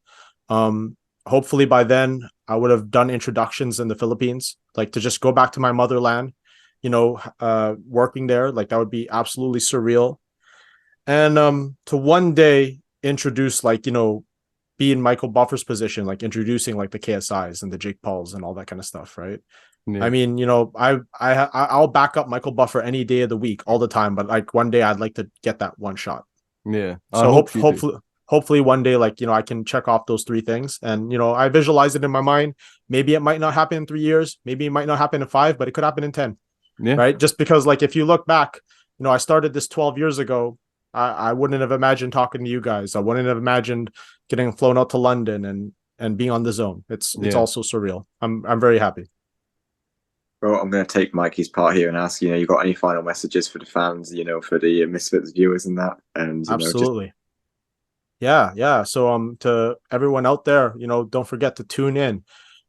Speaker 1: Hopefully by then I would have done introductions in the Philippines, like to just go back to my motherland, you know, working there. Like that would be absolutely surreal. And to one day introduce, like, you know, be in Michael Buffer's position, like introducing like the KSIs and the Jake Pauls and all that kind of stuff, right? Yeah. I mean, you know, I'll back up Michael Buffer any day of the week, all the time, but like one day I'd like to get that one shot.
Speaker 2: Yeah.
Speaker 1: So hopefully one day, like, you know, I can check off those 3 things, and, you know, I visualize it in my mind. Maybe it might not happen in 3 years. Maybe it might not happen in 5, but it could happen in 10. Yeah. Right. Just because, like, if you look back, I started this 12 years ago. I wouldn't have imagined talking to you guys. I wouldn't have imagined getting flown out to London and being on the zone. It's also surreal. I'm very happy.
Speaker 3: Well, I'm going to take Mikey's part here and ask, you got any final messages for the fans, for the Misfits viewers and that? And
Speaker 1: absolutely. Yeah. So to everyone out there, don't forget to tune in.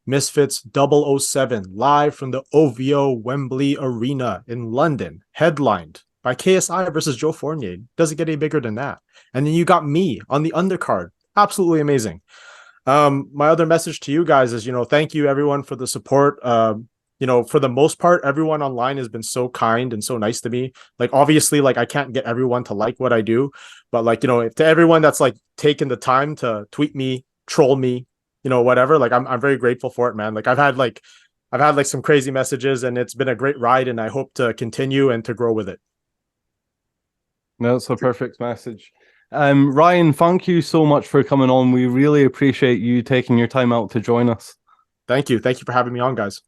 Speaker 1: Misfits 007 live from the OVO Wembley Arena in London, headlined by KSI versus Joe Fournier. Doesn't get any bigger than that. And then you got me on the undercard. Absolutely amazing. My other message to you guys is, thank you everyone for the support. For the most part, everyone online has been so kind and so nice to me. Like, obviously, like I can't get everyone to like what I do, but like, to everyone that's like taken the time to tweet me, troll me, whatever, like I'm very grateful for it, man. Like I've had like some crazy messages, and it's been a great ride, and I hope to continue and to grow with it.
Speaker 2: That's a perfect message. Ryan, thank you so much for coming on. We really appreciate you taking your time out to join us.
Speaker 1: Thank you for having me on, guys.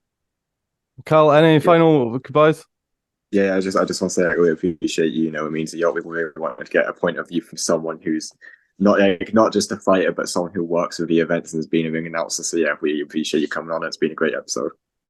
Speaker 2: Carl, any final goodbyes?
Speaker 3: Yeah, I just want to say I really appreciate you. It means that we really wanted to get a point of view from someone who's not just a fighter, but someone who works with the events and has been a ring announcer. So yeah, we appreciate you coming on. It's been a great episode.